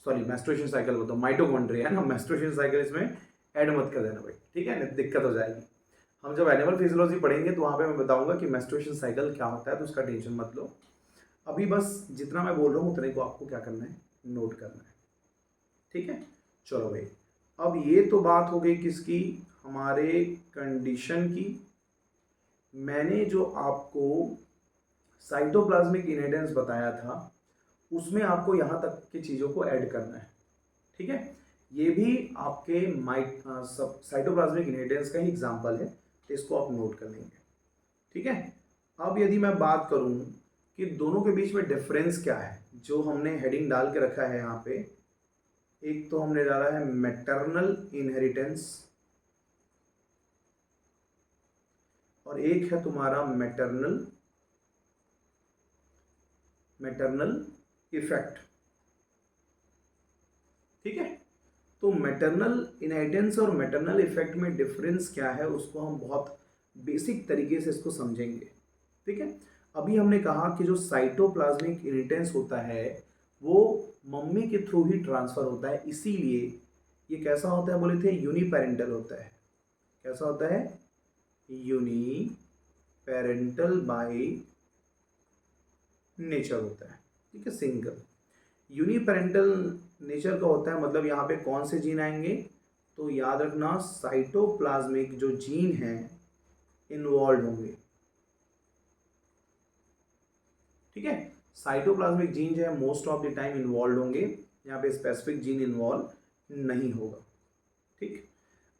सॉरी मैस्टुरेशन साइकिल बोलता हूँ, माइटोकॉन्ड्रिया है ना, मैस्टुरेशन साइकिल इसमें ऐड मत कर देना भाई, ठीक है, दिक्कत हो जाएगी। हम जब एनिमल फिजियोलॉजी पढ़ेंगे तो वहाँ पे मैं बताऊंगा कि मैस्टुरेशन साइकिल क्या होता है, तो उसका टेंशन मत लो। अभी बस जितना मैं बोल रहा हूँ उतने को आपको क्या करना है, नोट करना है, ठीक है। चलो भाई, अब ये तो बात हो गई किसकी, हमारे कंडीशन की। मैंने जो आपको साइटोप्लाज्मिक इनहेरिटेंस बताया था उसमें आपको यहाँ तक की चीज़ों को ऐड करना है, ठीक है। ये भी आपके साइटोप्लाज्मिक इनहेरिटेंस का ही एग्जाम्पल है, तो इसको आप नोट कर लेंगे, ठीक है। अब यदि मैं बात करूँ कि दोनों के बीच में डिफरेंस क्या है, जो हमने हेडिंग डाल के रखा है यहाँ पे, एक तो हमने डाला है मैटरनल इनहेरिटेंस और एक है तुम्हारा मैटरनल इफेक्ट, ठीक है। तो मैटरनल इनहेरिटेंस और मैटरनल इफेक्ट में डिफरेंस क्या है उसको हम बहुत बेसिक तरीके से इसको समझेंगे, ठीक है। अभी हमने कहा कि जो साइटोप्लाज्मिक इनहेरिटेंस होता है वो मम्मी के थ्रू ही ट्रांसफर होता है, इसीलिए ये कैसा होता है बोले थे, यूनिपेरेंटल होता है। कैसा होता है, यूनिपेरेंटल बाय नेचर होता है, ठीक है, सिंगल। यूनिपेरेंटल नेचर का होता है, मतलब यहाँ पे कौन से जीन आएंगे, तो याद रखना साइटोप्लाज्मिक जो जीन है इन्वॉल्व होंगे, ठीक है। साइटोप्लाज्मिक जीन जो है most of the time involve होंगे, यहाँ पे स्पेसिफिक जीन इन्वॉल्व नहीं होगा, ठीक।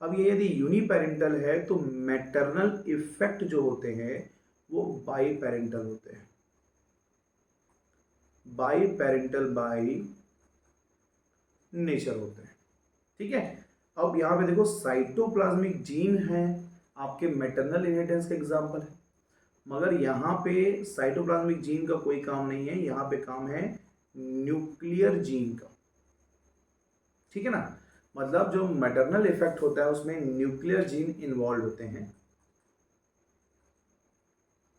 अब ये यदि यूनिपेरेंटल है तो मैटरनल इफेक्ट जो होते हैं वो बाई पेरेंटल होते हैं, बाई पेरेंटल बाई नेचर होते हैं। ठीक है, अब यहाँ पे देखो साइटोप्लाज्मिक जीन है आपके मैटरनल इनहेरिटेंस का एग्जाम्पल है, मगर यहाँ पे साइटोप्लाज्मिक जीन का कोई काम नहीं है, यहाँ पे काम है न्यूक्लियर जीन का। ठीक है ना, मतलब जो मैटरनल इफेक्ट होता है उसमें न्यूक्लियर जीन इन्वॉल्व होते हैं,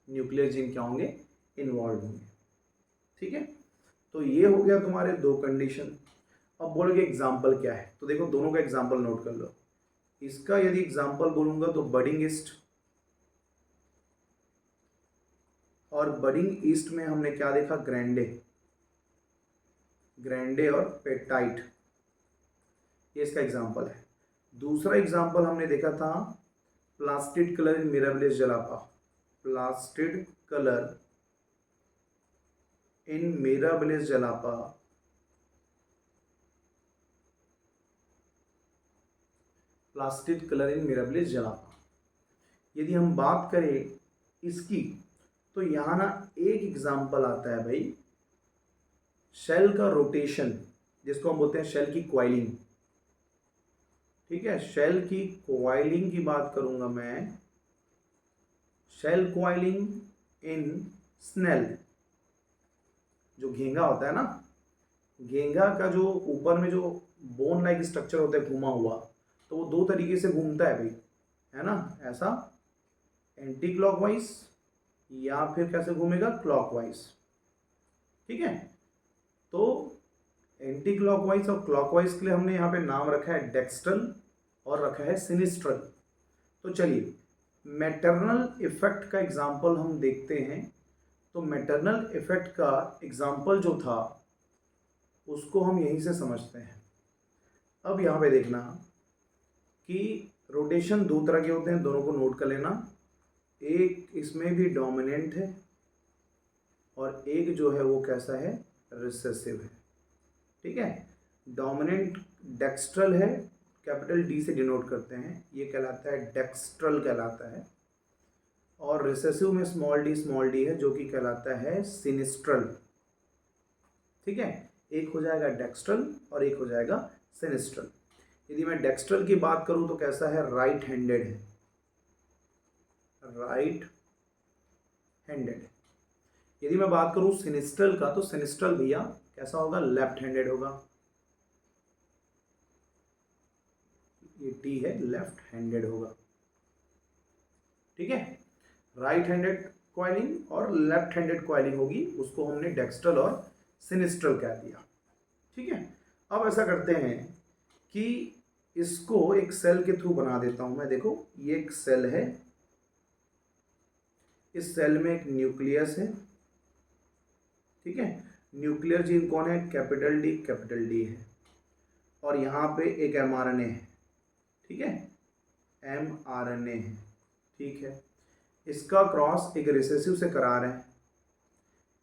न्यूक्लियर जीन क्या होंगे, इन्वॉल्व होंगे। ठीक है, तो ये हो गया तुम्हारे दो कंडीशन। अब बोलोगे एग्जाम्पल क्या है, तो देखो दोनों का एग्जाम्पल नोट कर लो। इसका यदि एग्जाम्पल बोलूंगा तो बडिंग ईस्ट, और बडिंग ईस्ट में हमने क्या देखा, ग्रैंडे, ग्रैंडे और पेटाइट, ये इसका एग्जाम्पल है। दूसरा एग्जाम्पल हमने देखा था प्लास्टिड कलर इन मिराबिलिस जलापा, प्लास्टिड कलर इन मिराबिलिस जलापा, प्लास्टिड कलर इन मिराबिलिस जलापा। यदि हम बात करें इसकी, तो यहाँ ना एक एग्जाम्पल आता है भाई, शेल का रोटेशन, जिसको हम बोलते हैं शेल की क्वाइलिंग। ठीक है, शेल की क्वाइलिंग की बात करूंगा मैं, शेल क्वाइलिंग इन स्नेल, जो घेंगा होता है ना, घेंगा का जो ऊपर में जो बोन लाइक स्ट्रक्चर होता है घुमा हुआ, तो वो दो तरीके से घूमता है भाई, है ना, ऐसा एंटी क्लॉकवाइज या फिर कैसे घूमेगा, क्लॉकवाइज। ठीक है, तो एंटी क्लॉकवाइज और क्लॉकवाइज के लिए हमने यहाँ पे नाम रखा है डेक्स्ट्रल और रखा है सिनिस्ट्रल। तो चलिए मैटरनल इफेक्ट का एग्जाम्पल हम देखते हैं। तो मैटरनल इफेक्ट का एग्जाम्पल जो था उसको हम यहीं से समझते हैं। अब यहाँ पे देखना कि रोटेशन दो तरह के होते हैं, दोनों को नोट कर लेना। एक इसमें भी डोमिनेंट है और एक जो है वो कैसा है, रिसेसिव है। ठीक है, डोमिनेंट डेक्स्ट्रल है, कैपिटल डी से डिनोट करते हैं, ये कहलाता है डेक्स्ट्रल कहलाता है, और रिसेसिव में स्मॉल डी है जो कि कहलाता है सिनिस्ट्रल। ठीक है, एक हो जाएगा डेक्स्ट्रल और एक हो जाएगा सिनिस्ट्रल। यदि मैं डेक्स्ट्रल की बात करूं तो कैसा है, राइट हैंडेड है, राइट हैंडेड। यदि मैं बात करूं सिनिस्ट्रल का, तो सिनिस्ट्रल भैया कैसा होगा, लेफ्ट हैंडेड होगा। ये टी है, लेफ्ट हैंडेड होगा। ठीक है, राइट हैंडेड क्वाइलिंग और लेफ्ट हैंडेड क्वाइलिंग होगी, उसको हमने डेक्स्ट्रल और सिनिस्ट्रल कह दिया। ठीक है, अब ऐसा करते हैं कि इसको एक सेल के थ्रू बना देता हूं मैं। देखो ये एक सेल है, इस सेल में एक न्यूक्लियस है। ठीक है, न्यूक्लियर जीन कौन है, कैपिटल डी है, और यहाँ पे एक mRNA है। ठीक है, mRNA है। ठीक है, इसका क्रॉस एक रिसेसिव से करा रहे हैं।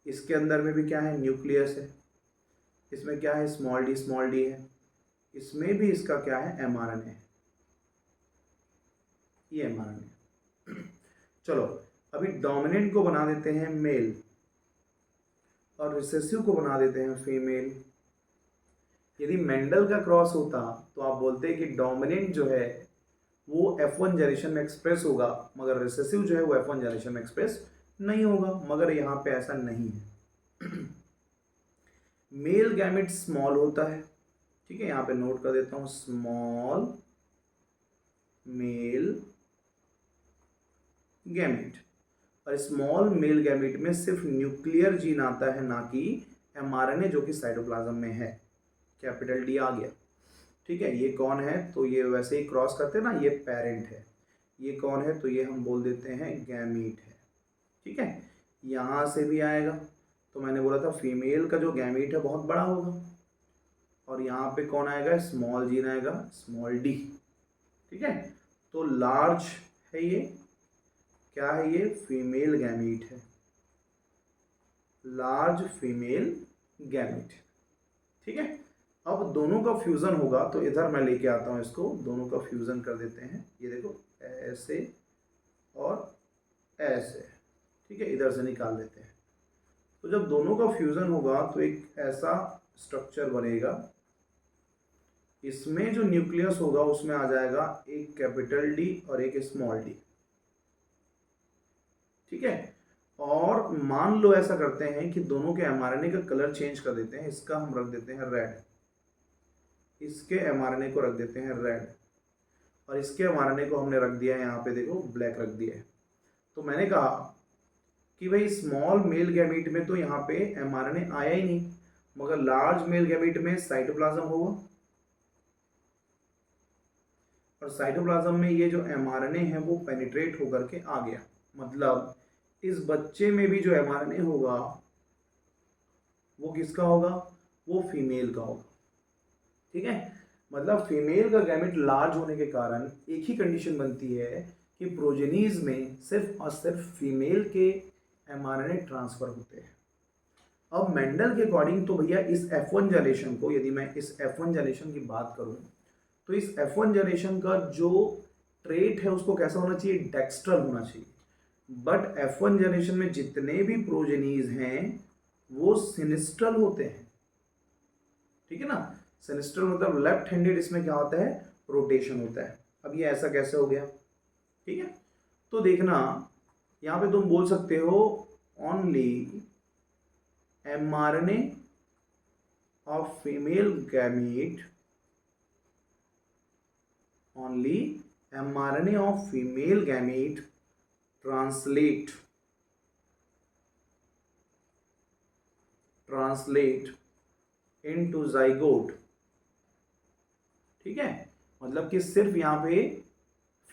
इसके अंदर में भी क्या है, न्यूक्लियस है, इसमें क्या है, स्मॉल डी है, इसमें भी इसका क्या है, mRNA है, ये mRNA। चलो अभी डोमिनेंट को बना देते हैं मेल और रिसेसिव को बना देते हैं फीमेल। यदि मेंडल का क्रॉस होता तो आप बोलते हैं कि डोमिनेंट जो है वो F1 जनरेशन में एक्सप्रेस होगा, मगर रिसेसिव जो है वो F1 जनरेशन में एक्सप्रेस नहीं होगा, मगर यहाँ पे ऐसा नहीं है। मेल गैमेट स्मॉल होता है। ठीक है, यहाँ पे नोट कर देता हूँ, स्मॉल मेल गैमेट। और स्मॉल मेल गैमेट में सिर्फ न्यूक्लियर जीन आता है, ना कि mRNA जो कि साइटोप्लाज्म में है। कैपिटल डी आ गया। ठीक है, ये कौन है, तो ये वैसे ही क्रॉस करते हैं ना, ये पेरेंट है। ये कौन है, तो ये हम बोल देते हैं गैमीट है। ठीक है, यहाँ से भी आएगा, तो मैंने बोला था फीमेल का जो गैमीट है बहुत बड़ा होगा, और यहाँ पे कौन आएगा, स्मॉल जीन आएगा, स्मॉल डी। ठीक है, तो लार्ज है ये, क्या है ये, फीमेल गैमीट है, लार्ज फीमेल गैमीट। ठीक है, अब दोनों का फ्यूज़न होगा, तो इधर मैं लेके आता हूँ इसको, दोनों का फ्यूज़न कर देते हैं। ये देखो ऐसे और ऐसे। ठीक है, इधर से निकाल लेते हैं। तो जब दोनों का फ्यूज़न होगा तो एक ऐसा स्ट्रक्चर बनेगा, इसमें जो न्यूक्लियस होगा उसमें आ जाएगा एक कैपिटल डी और एक स्मॉल डी। ठीक है, और मान लो ऐसा करते हैं कि दोनों के एमआरएनए का कलर चेंज कर देते हैं। इसका हम रख देते हैं रेड, इसके एमआरएनए को रख देते हैं रेड, और इसके एमआरएनए को हमने रख दिया है यहाँ पे देखो ब्लैक रख दिया है। तो मैंने कहा कि भाई स्मॉल मेल गैमीट में तो यहाँ पे एमआरएनए आया ही नहीं, मगर लार्ज मेल गैमीट में साइटोप्लाज्म होगा, और साइटोप्लाज्म में ये जो एमआरएनए है वो पेनिट्रेट होकर के आ गया। मतलब इस बच्चे में भी जो एमआरएनए होगा वो किसका होगा, वो फीमेल का होगा। ठीक है, मतलब फीमेल का गैमेट लार्ज होने के कारण एक ही कंडीशन बनती है कि प्रोजेनीज में सिर्फ और सिर्फ फीमेल के एमआरएनए ट्रांसफर होते हैं। अब मेंडल के अकॉर्डिंग तो भैया इस F1 जनरेशन को, यदि मैं इस F1 जनरेशन की बात करूं तो इस F1 जनरेशन का जो ट्रेट है उसको कैसा होना चाहिए, डेक्स्ट्रल होना चाहिए। बट F1 जनरेशन में जितने भी प्रोजेनीज हैं वो सिनिस्ट्रल होते हैं। ठीक है ना, सिनिस्ट्रल मतलब लेफ्ट हैंडेड, इसमें क्या होता है, रोटेशन होता है। अब ये ऐसा कैसे हो गया, ठीक है। तो देखना यहाँ पे तुम बोल सकते हो only mRNA of female gamete, only mRNA of female gamete translate into zygote. ठीक है, मतलब कि सिर्फ यहाँ पे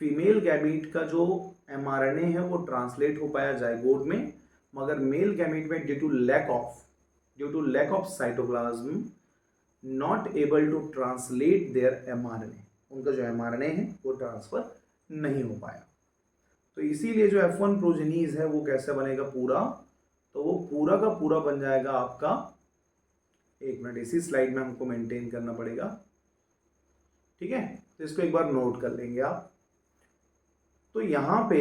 फीमेल गैमीट का जो एमआरएनए है वो ट्रांसलेट हो पाया जाइगोट में, मगर मेल गैमीट में due to lack of cytoplasm not able to translate their mRNA, उनका जो एमआरएनए है वो ट्रांसफर नहीं हो पाया। तो इसीलिए जो F1 प्रोजेनीज है वो कैसे बनेगा पूरा, तो वो पूरा का पूरा बन जाएगा आपका, एक मिनट इसी स्लाइड में हमको मेंटेन करना पड़ेगा। ठीक है, तो इसको एक बार नोट कर लेंगे आप। तो यहाँ पे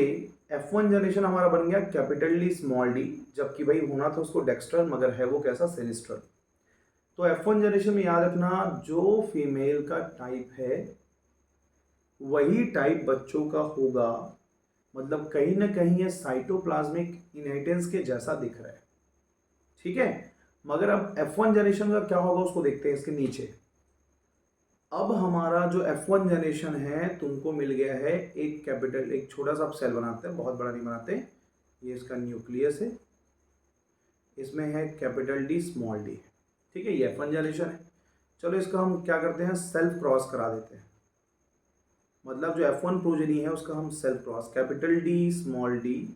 F1 जनरेशन हमारा बन गया कैपिटल डी स्मॉल डी, जबकि भाई होना था उसको डेक्स्ट्रल, मगर है वो कैसा, सिनिस्ट्रल। तो F1 जनरेशन में याद रखना जो फीमेल का टाइप है वही टाइप बच्चों का होगा, मतलब कहीं ना कहीं ये साइटोप्लाज्मिक इनहेरिटेंस के जैसा दिख रहा है। ठीक है, मगर अब F1 जनरेशन का क्या होगा उसको देखते हैं इसके नीचे। अब हमारा जो F1 जनरेशन है तुमको मिल गया है एक कैपिटल, एक छोटा सा सेल बनाते हैं, बहुत बड़ा नहीं बनाते। ये इसका न्यूक्लियस है, इसमें है कैपिटल डी स्मॉल डी। ठीक है, ये F1 जनरेशन है। चलो इसका हम क्या करते हैं, सेल्फ क्रॉस करा देते हैं। मतलब जो F1 प्रोजेनी है उसका हम self cross, capital D small D,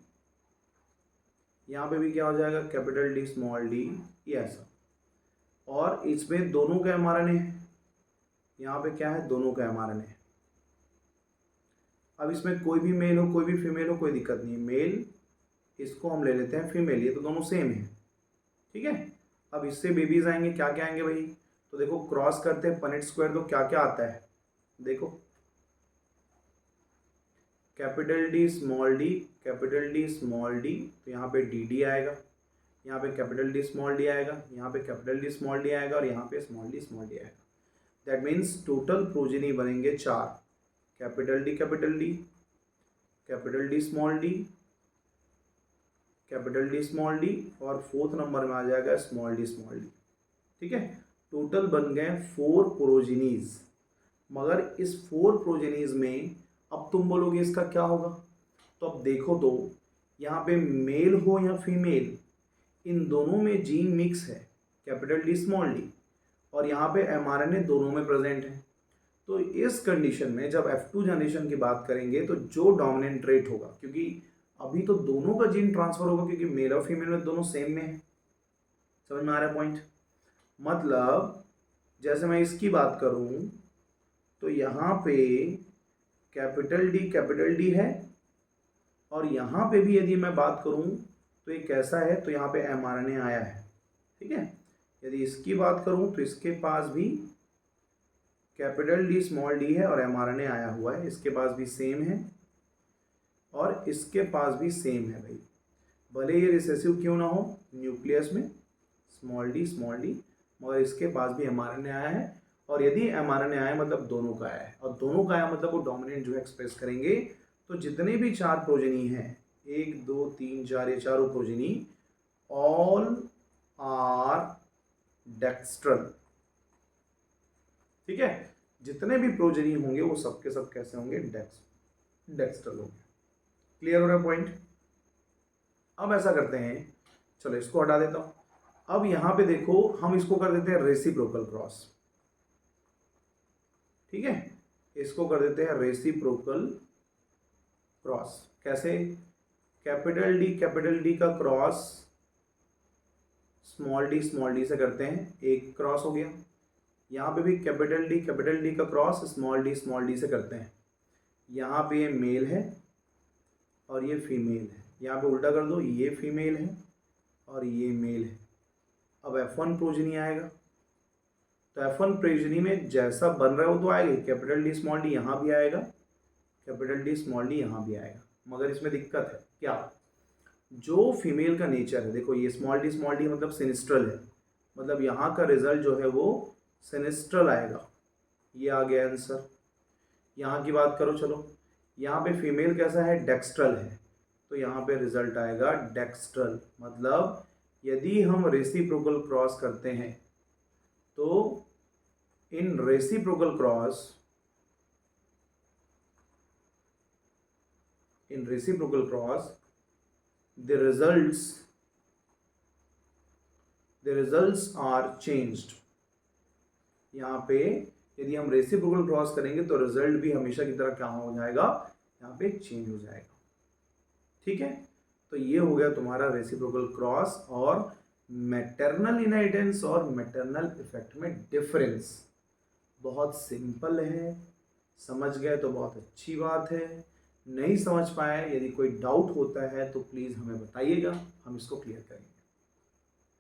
यहाँ पे भी क्या हो जाएगा कैपिटल डी स्मॉल डी, ये ऐसा। और इसमें दोनों का एमआरएनए है, यहाँ पे क्या है, दोनों का एमआरएनए है। अब इसमें कोई भी मेल हो कोई भी फीमेल हो कोई दिक्कत नहीं है, मेल इसको हम ले लेते हैं फीमेल, ये तो दोनों सेम है। ठीक है, अब इससे बेबीज आएंगे, क्या क्या आएंगे भाई, तो देखो क्रॉस करते हैं पनेट स्क्वायर, तो क्या क्या आता है देखो, capital D small D, capital D small D, तो यहाँ पे डी डी आएगा, यहाँ पे कैपिटल डी स्मॉल डी आएगा, यहाँ पे कैपिटल डी स्मॉल डी आएगा, और यहाँ पे स्मॉल डी आएगा। दैट मीन्स टोटल प्रोजेनी बनेंगे 4, capital D capital D, capital D small D, capital D small D, और फोर्थ नंबर में आ जाएगा स्मॉल डी स्मॉल डी। ठीक है, टोटल बन गए 4 प्रोजेनीज। मगर इस 4 प्रोजेनीज में अब तुम बोलोगे इसका क्या होगा, तो अब देखो तो यहाँ पे मेल हो या फीमेल, इन दोनों में जीन मिक्स है कैपिटल डी स्मॉल डी, और यहाँ पे एमआरएनए दोनों में प्रेजेंट है। तो इस कंडीशन में जब F2 जनरेशन की बात करेंगे तो जो डोमिनेंट ट्रेट होगा, क्योंकि अभी तो दोनों का जीन ट्रांसफर होगा क्योंकि मेल और फीमेल में दोनों सेम में है। समझ में आ रहा है पॉइंट, मतलब जैसे मैं इसकी बात करूं तो यहाँ पे कैपिटल डी है, और यहाँ पे भी यदि मैं बात करूं तो ये कैसा है, तो यहाँ पे एमआरएनए आया है। ठीक है, यदि इसकी बात करूं तो इसके पास भी कैपिटल डी स्मॉल डी है और एमआरएनए आया हुआ है, इसके पास भी सेम है और इसके पास भी सेम है भाई। भले ये रिसेसिव क्यों ना हो न्यूक्लियस में स्मॉल डी, मगर इसके पास भी mRNA आया है, और यदि mRNA आया मतलब दोनों का आया है, और दोनों का आया मतलब वो डोमिनेंट जो है एक्सप्रेस करेंगे। तो जितने भी 4 प्रोजेनी हैं, 1 2 3 4, ये चारों प्रोजेनी ऑल आर डेक्स्ट्रल। ठीक है, जितने भी प्रोजेनी होंगे वो सबके सब कैसे होंगे, डेक्स्ट्रल होंगे। क्लियर हो रहा है पॉइंट। अब ऐसा करते हैं, चलो इसको हटा देता हूं। अब यहां पे देखो, हम इसको कर देते हैं रेसिप्रोकल क्रॉस। ठीक है, इसको कर देते हैं रेसिप्रोकल क्रॉस। कैसे, कैपिटल डी का क्रॉस स्मॉल डी से करते हैं, एक क्रॉस हो गया। यहाँ पे भी कैपिटल डी का क्रॉस स्मॉल डी से करते हैं। यहाँ पे ये मेल है और ये फीमेल है, यहाँ पे उल्टा कर दो, ये फीमेल है और ये मेल है। अब F1 प्रोजेनी आएगा, तो F1 प्रोजेनी में जैसा बन रहा है वो तो आएगा, कैपिटल डी स्मॉल डी यहाँ भी आएगा, कैपिटल डी स्मॉल डी यहाँ भी आएगा। मगर इसमें दिक्कत है क्या, जो फीमेल का नेचर है, देखो ये स्मॉल डी मतलब सिनिस्ट्रल है, मतलब यहाँ का रिजल्ट जो है वो सिनिस्ट्रल आएगा। ये आ गया आंसर। यहाँ की बात करो, चलो यहाँ पे फीमेल कैसा है, डेक्स्ट्रल है, तो यहाँ पे रिजल्ट आएगा डेक्स्ट्रल। मतलब यदि हम रेसिप्रोकल क्रॉस करते हैं तो in reciprocal cross the results are changed। यहाँ पे यदि हम रेसिप्रोकल क्रॉस करेंगे तो रिजल्ट भी हमेशा की तरह क्या हो जाएगा, यहाँ पे चेंज हो जाएगा। ठीक है, तो ये हो गया तुम्हारा रेसिप्रोकल क्रॉस और मैटरनल इनहेरिटेंस और मैटरनल इफेक्ट में डिफरेंस। बहुत सिंपल है, समझ गए तो बहुत अच्छी बात है, नहीं समझ पाए यदि कोई डाउट होता है तो प्लीज़ हमें बताइएगा, हम इसको क्लियर करेंगे।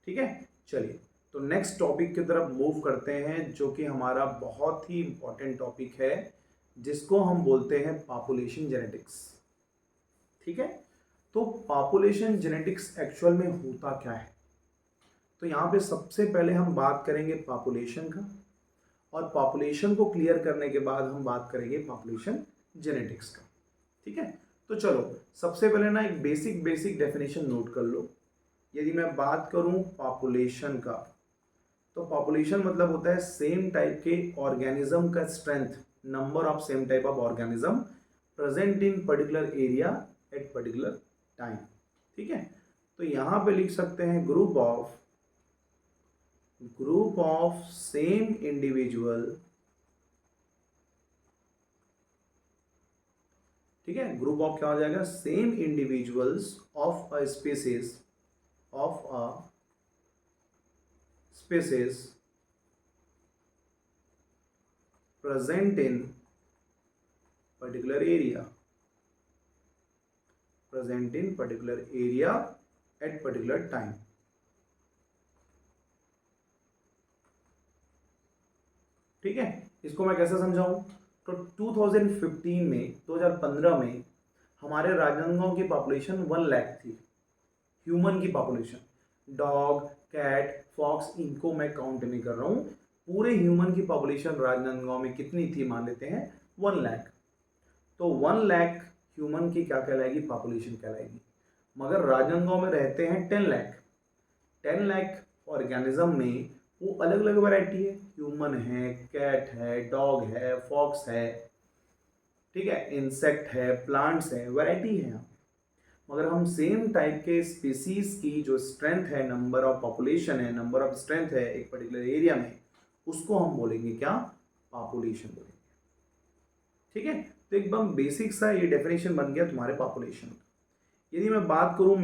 ठीक है, चलिए तो नेक्स्ट टॉपिक की तरफ मूव करते हैं, जो कि हमारा बहुत ही इंपॉर्टेंट टॉपिक है, जिसको हम बोलते हैं पॉपुलेशन जेनेटिक्स। ठीक है, तो पॉपुलेशन जेनेटिक्स एक्चुअल में होता क्या है। तो यहाँ पे सबसे पहले हम बात करेंगे पॉपुलेशन का, और पॉपुलेशन को क्लियर करने के बाद हम बात करेंगे पॉपुलेशन जेनेटिक्स का। ठीक है, तो चलो सबसे पहले ना एक बेसिक डेफिनेशन नोट कर लो। यदि मैं बात करूं पॉपुलेशन का, तो पॉपुलेशन मतलब होता है सेम टाइप के ऑर्गेनिज्म का strength, number of same type of organism present in particular area at particular time. ठीक है, तो यहां पे लिख सकते हैं ग्रुप ऑफ सेम इंडिविजुअल। ठीक है, ग्रुप ऑफ क्या हो जाएगा, same individuals of a species present in particular area at particular time। ठीक है, इसको मैं कैसे समझाऊं, तो 2015 में हमारे राजनांदगांव की पॉपुलेशन 1 लाख थी, ह्यूमन की पॉपुलेशन। डॉग, कैट, फॉक्स इनको मैं काउंट नहीं कर रहा हूं, पूरे ह्यूमन की पॉपुलेशन राजनांदगांव में कितनी थी, मान लेते हैं 1 लाख। तो 1 लाख ह्यूमन की क्या कहलाएगी, पॉपुलेशन कहलाएगी। मगर राजनांदगांव में रहते हैं 10 लाख ऑर्गेनिज्म में वो अलग अलग वैरायटी है, ह्यूमन है, कैट है, डॉग है, फॉक्स है, ठीक है, इंसेक्ट है, प्लांट्स है, वैरायटी है। मगर हम सेम टाइप के स्पीसीज की जो स्ट्रेंथ है, नंबर ऑफ पॉपुलेशन है, नंबर ऑफ स्ट्रेंथ है एक पर्टिकुलर एरिया में, उसको हम बोलेंगे क्या, पॉपुलेशन बोलेंगे। ठीक है, तो एकदम बेसिक सा ये डेफिनेशन बन गया तुम्हारे पॉपुलेशन का। यदि मैं बात करूं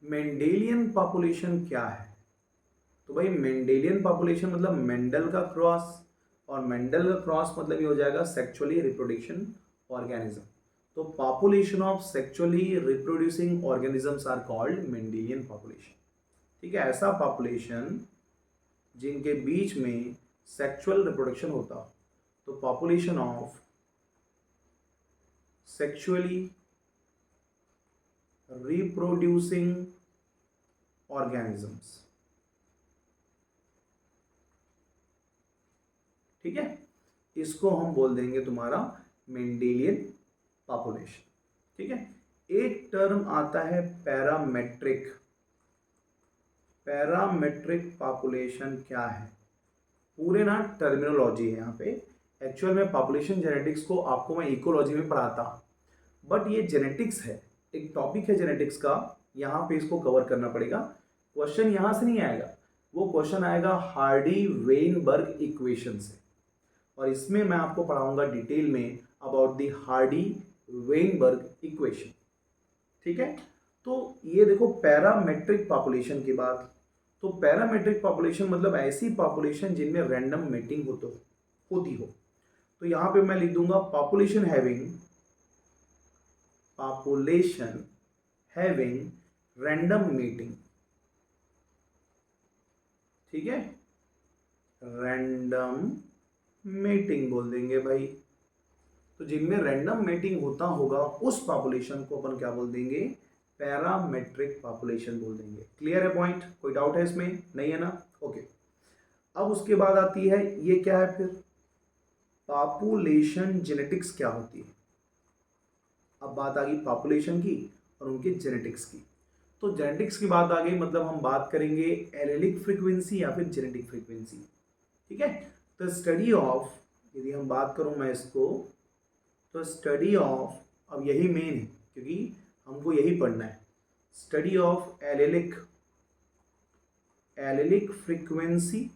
मेंडेलियन पॉपुलेशन क्या है, तो भाई मेंडेलियन पॉपुलेशन मतलब मेंडल का क्रॉस, और मेंडल का क्रॉस मतलब ये हो जाएगा सेक्सुअली रिप्रोडक्शन ऑर्गेनिज्म। तो population of sexually reproducing organisms are called Mendelian population. ठीक है, ऐसा पॉपुलेशन जिनके बीच में सेक्सुअल रिप्रोडक्शन होता, तो population of sexually reproducing organisms. ठीक है, इसको हम बोल देंगे तुम्हारा मेंडेलियन पॉपुलेशन। ठीक है, एक टर्म आता है पैरामेट्रिक। पैरामेट्रिक पॉपुलेशन क्या है? पूरे ना टर्मिनोलॉजी है यहाँ पे। एक्चुअल में पॉपुलेशन जेनेटिक्स को आपको मैं इकोलॉजी में पढ़ाता, बट ये जेनेटिक्स है, एक टॉपिक है जेनेटिक्स का, यहाँ पे इसको कवर करना पड़ेगा। क्वेश्चन यहाँ से नहीं आएगा, वो क्वेश्चन आएगा हार्डी वेनबर्ग इक्वेशन से, और इसमें मैं आपको पढ़ाऊंगा डिटेल में about the Hardy Weinberg equation. ठीक है, तो ये देखो पैरामेट्रिक पॉपुलेशन की बात। तो पैरामेट्रिक पॉपुलेशन मतलब ऐसी पॉपुलेशन जिनमें रैंडम मेटिंग होती हो। तो यहां पे मैं लिख दूंगा पॉपुलेशन हैविंग रैंडम मीटिंग। ठीक है, रैंडम मेटिंग बोल देंगे भाई। तो जिनमें रैंडम मेटिंग होता होगा उस पॉपुलेशन को अपन क्या बोल देंगे? पैरामेट्रिक पॉपुलेशन बोल देंगे। क्लियर है पॉइंट? कोई डाउट है इसमें? नहीं है ना? ओके। अब उसके बाद आती है, ये क्या है फिर? पॉपुलेशन जेनेटिक्स क्या होती है? अब बात आ गई पॉपुलेशन की और उनके जेनेटिक्स की। तो जेनेटिक्स की बात आ गई, मतलब हम बात करेंगे एलेलिक फ्रीक्वेंसी या फिर जेनेटिक फ्रीक्वेंसी। ठीक है, तो स्टडी ऑफ, यदि हम बात करूं मैं इसको, तो स्टडी ऑफ, अब यही मेन है क्योंकि हमको यही पढ़ना है, स्टडी ऑफ एलेलिक फ्रीक्वेंसी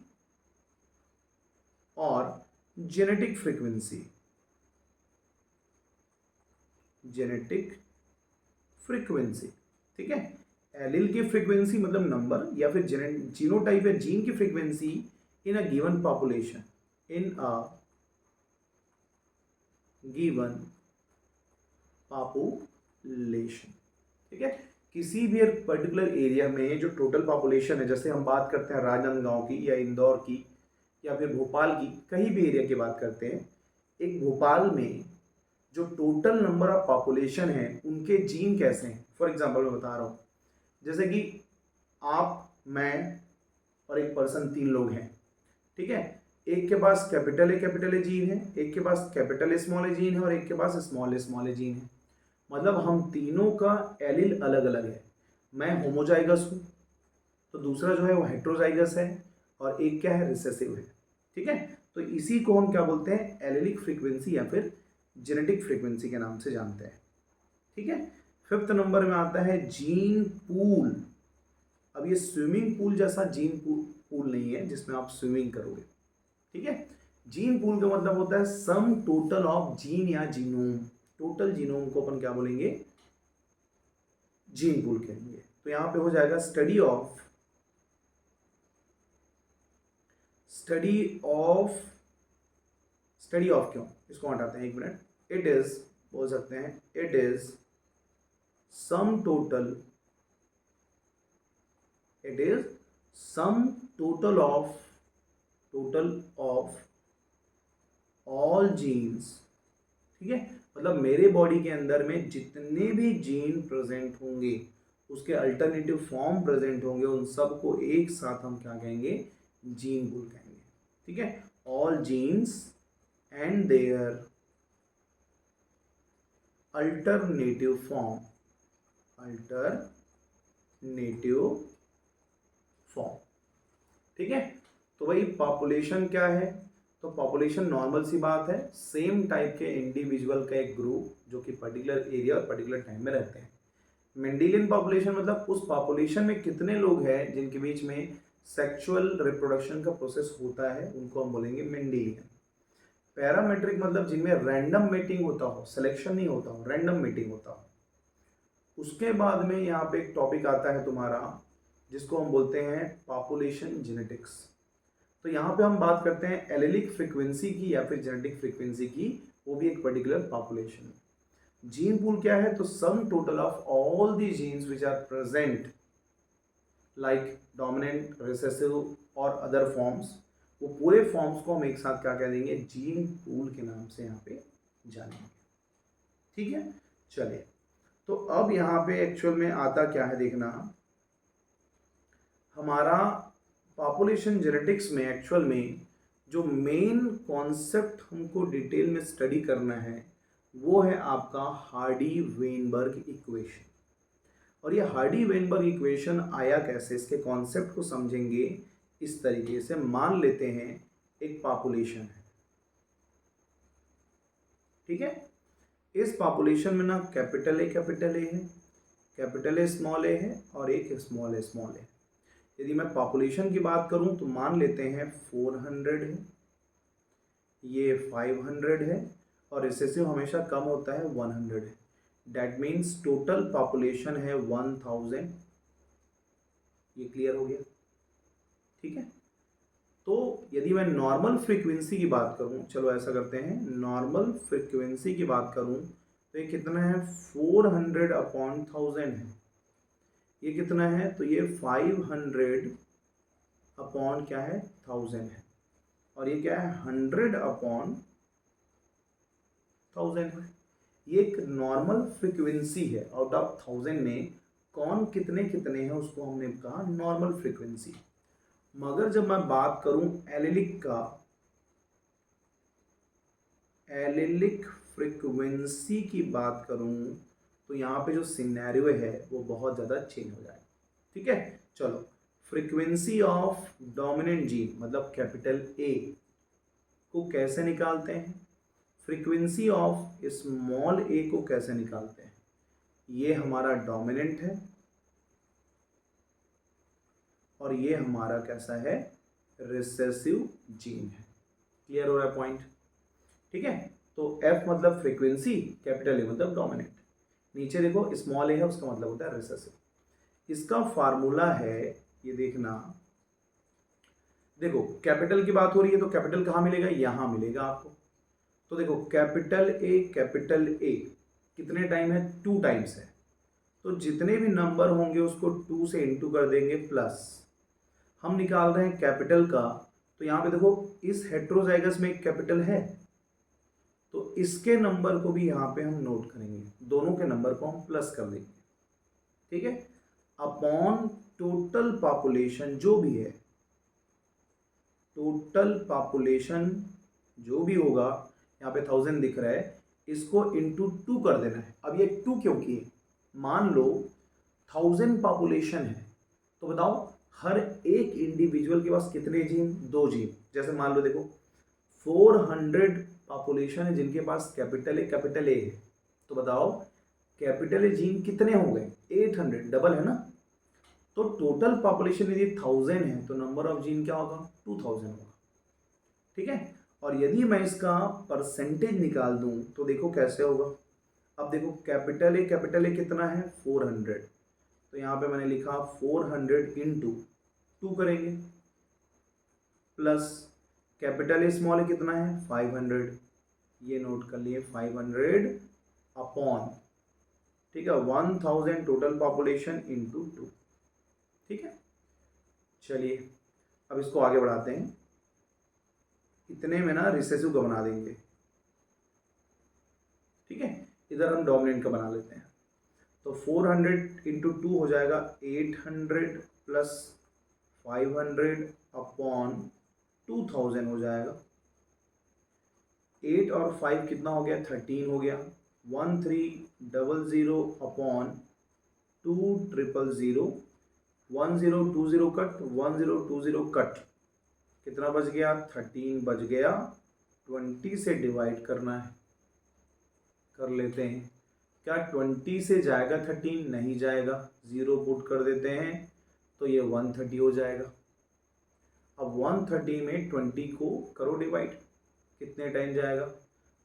और जेनेटिक फ्रीक्वेंसी। ठीक है, एलिल की फ्रीक्वेंसी मतलब नंबर, या फिर जीनोटाइप या जीन की frequency in a given population, ठीक है, किसी भी एक पर्टिकुलर एरिया में जो टोटल पॉपुलेशन है, जैसे हम बात करते हैं राजनांदगांव की या इंदौर की या फिर भोपाल की, कहीं भी एरिया की बात करते हैं, एक भोपाल में जो टोटल नंबर ऑफ पॉपुलेशन है उनके जीन कैसे हैं। फॉर एग्जांपल मैं बता रहा हूँ, जैसे कि आप, मैं और एक पर्सन, 3 लोग हैं। ठीक है, एक के पास कैपिटल ए जीन है, एक के पास कैपिटल स्मॉल ए जीन है और एक के पास स्मॉल ए जीन है। मतलब हम तीनों का एलिल अलग अलग है। मैं होमोजाइगस हूँ, तो दूसरा जो है वो हेट्रोजाइगस है, और एक क्या है? रिसेसिव है। ठीक है, तो इसी को हम क्या बोलते हैं? एलिलिक फ्रीक्वेंसी या फिर जेनेटिक फ्रीक्वेंसी के नाम से जानते हैं। ठीक है, 5th नंबर में आता है जीन पूल। अब ये स्विमिंग पूल जैसा जीन पूल नहीं है जिसमें आप स्विमिंग करोगे। ठीक है, जीन पूल का मतलब होता है सम टोटल ऑफ जीन या जीनोम। टोटल जीनोम को अपन क्या बोलेंगे? जीन पूल कहेंगे। तो यहां पे हो जाएगा स्टडी ऑफ क्यों, इसको हटाते हैं 1 मिनट। इट इज, बोल सकते हैं, it is sum total of all genes. ठीक है, मतलब मेरे बॉडी के अंदर में जितने भी जीन प्रेजेंट होंगे, उसके अल्टरनेटिव फॉर्म प्रेजेंट होंगे, उन सबको एक साथ हम क्या कहेंगे? जीन पूल कहेंगे। ठीक है, all genes and their alternative form. ठीक है, तो भाई पॉपुलेशन क्या है? तो पॉपुलेशन नॉर्मल सी बात है, सेम टाइप के इंडिविजुअल का एक ग्रुप जो कि पर्टिकुलर एरिया और पर्टिकुलर टाइम में रहते हैं। मेंडेलियन पॉपुलेशन मतलब उस पॉपुलेशन में कितने लोग हैं जिनके बीच में सेक्सुअल रिप्रोडक्शन का प्रोसेस होता है, उनको हम बोलेंगे मेंडेलियन। पैरामेट्रिक मतलब जिनमें रैंडम मेटिंग होता हो, सिलेक्शन नहीं होता हो, रैंडम मेटिंग होता हो। उसके बाद में यहाँ पे एक टॉपिक आता है तुम्हारा जिसको हम बोलते हैं पॉपुलेशन जेनेटिक्स। तो यहाँ पे हम बात करते हैं एलेलिक फ्रीक्वेंसी की या फिर जेनेटिक फ्रीक्वेंसी की, वो भी एक पर्टिकुलर पॉपुलेशन। जीन पूल क्या है? तो sum total of all the genes which are present like dominant, recessive और अदर फॉर्म्स, वो पूरे फॉर्म्स को हम एक साथ क्या कह देंगे? जीन पूल के नाम से यहाँ पे जानेंगे। ठीक है, चलिए तो अब यहाँ पे एक्चुअल में आता क्या है देखना, हमारा पॉपुलेशन जेनेटिक्स में एक्चुअल में जो मेन कॉन्सेप्ट हमको डिटेल में स्टडी करना है वो है आपका हार्डी वेनबर्ग इक्वेशन। और ये हार्डी वेनबर्ग इक्वेशन आया कैसे, इसके कॉन्सेप्ट को समझेंगे इस तरीके से। मान लेते हैं एक पॉपुलेशन है, ठीक है। इस पॉपुलेशन में ना कैपिटल ए है, कैपिटल ए स्मॉल ए है और एक स्मॉल है। यदि मैं पॉपुलेशन की बात करूं तो मान लेते हैं 400 है, ये 500 है और रिसेसिव हमेशा कम होता है 100 है। डैट मीन्स टोटल पॉपुलेशन है 1000। ये क्लियर हो गया, ठीक है। तो यदि मैं नॉर्मल फ्रीक्वेंसी की बात करूं, चलो ऐसा करते हैं, नॉर्मल फ्रीक्वेंसी की बात करूं तो ये कितना है 400 अपॉन 1000 है। ये कितना है तो ये 500 अपॉन क्या है 1000 है। और ये क्या है 100 अपॉन 1000 है। ये एक नॉर्मल फ्रीक्वेंसी है, आउट ऑफ 1000 में कौन कितने कितने हैं उसको हमने कहा नॉर्मल फ्रीक्वेंसी। मगर जब मैं बात करूं एलिलिक का, एलिलिक फ्रीक्वेंसी की बात करूं तो यहाँ पे जो सिनेरियो है वो बहुत ज़्यादा चेंज हो जाएगा, ठीक है। चलो, फ्रीक्वेंसी ऑफ डोमिनेंट जीन मतलब कैपिटल ए को कैसे निकालते हैं, फ्रीक्वेंसी ऑफ स्मॉल ए को कैसे निकालते हैं। ये हमारा डोमिनेंट है और ये हमारा कैसा है रिसेसिव जीन है। क्लियर हो रहा है पॉइंट, ठीक है। तो एफ मतलब फ्रीक्वेंसी, कैपिटल ए मतलब डोमिनेंट, नीचे देखो स्मॉल ए है उसका मतलब होता है रिसेसिव। इसका फार्मूला है, ये देखना, देखो कैपिटल की बात हो रही है तो कैपिटल कहाँ मिलेगा, यहाँ मिलेगा आपको। तो देखो कैपिटल ए कितने टाइम है 2 टाइम्स है, तो जितने भी नंबर होंगे उसको 2 से इंटू कर देंगे प्लस हम निकाल रहे हैं कैपिटल का। तो यहाँ पे देखो इस हेट्रोजाइगस में एक कैपिटल है तो इसके नंबर को भी यहाँ पे हम नोट करेंगे, दोनों के नंबर को हम प्लस कर देंगे, ठीक है। अपॉन टोटल पॉपुलेशन जो भी है, टोटल पॉपुलेशन जो भी होगा, यहाँ पे 1000 दिख रहा है, इसको इंटू 2 कर देना है। अब ये 2 क्यों किए, मान लो 1000 पॉपुलेशन है तो बताओ हर एक इंडिविजुअल के पास कितने जीन, 2 जीन। जैसे मान लो देखो 400 पॉपुलेशन है जिनके पास कैपिटल ए है, तो बताओ कैपिटल ए जीन कितने हो गए 800, डबल है ना। तो टोटल पॉपुलेशन यदि 1000 है तो नंबर ऑफ जीन क्या होगा 2000 होगा, ठीक है। और यदि मैं इसका परसेंटेज निकाल दूं तो देखो कैसे होगा। अब देखो कैपिटल ए कितना है 400, तो यहाँ पे मैंने लिखा 400 इंटू 2 करेंगे प्लस कैपिटल ए स्मॉल ए कितना है 500, ये नोट कर लिए 500 अपॉन, ठीक है 1000 टोटल पॉपुलेशन इंटू 2, ठीक है। चलिए अब इसको आगे बढ़ाते हैं, इतने में ना रिसेसिव का बना देंगे, ठीक है। इधर हम डोमिनेंट का बना लेते हैं। तो 400 इंटू 2 हो जाएगा 800 प्लस 500 अपॉन 2000 हो जाएगा। 8 और 5 कितना हो गया 13 हो गया। 1300 अपॉन 2000, 1020 कट 1020 कट, कितना बच गया 13 बच गया। 20 से डिवाइड करना है, कर लेते हैं। क्या 20 से जाएगा 13, नहीं जाएगा, 0 पुट कर देते हैं तो ये 130 हो जाएगा। अब 130 में 20 को करो डिवाइड, कितने टाइम जाएगा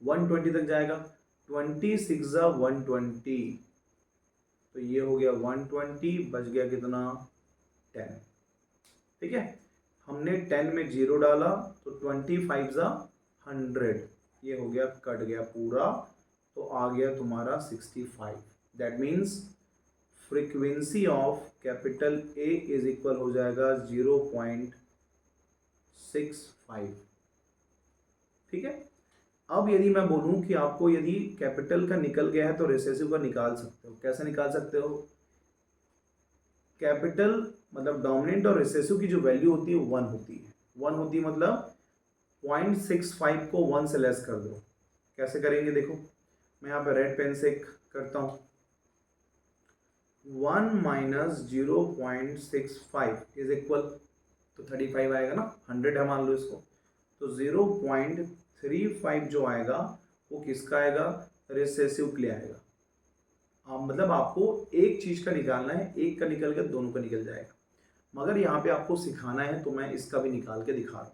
120 तक जाएगा। 26 120, तो ये हो गया 120, बच गया कितना 10, ठीक है। हमने 10 में 0 डाला तो 25 100, ये हो गया कट गया पूरा, तो आ गया तुम्हारा 65। That means frequency of capital A is equal हो जाएगा 0.65, ठीक है। अब यदि मैं बोलूं कि आपको यदि कैपिटल का निकल गया है तो रिसेसिव का निकाल सकते हो। कैसे निकाल सकते हो? कैपिटल मतलब डोमिनेंट और रिसेसिव की जो वैल्यू होती है 1 होती है। 1 होती है मतलब 0.65 को 1 से लेस कर दो। कैसे करेंगे देखो, मैं यहाँ पे रेड पेन से करता हूँ। 1 माइनस 0.65 इज इक्वल, तो 35 आएगा ना, 100 है मान लो इसको, तो 0.35 जो आएगा वो किसका आएगा? रिसेसिव के लिए आएगा। मतलब आपको एक चीज का निकालना है, एक का निकल के दोनों का निकल जाएगा। मगर यहाँ पे आपको सिखाना है तो मैं इसका भी निकाल के दिखा रहा हूँ।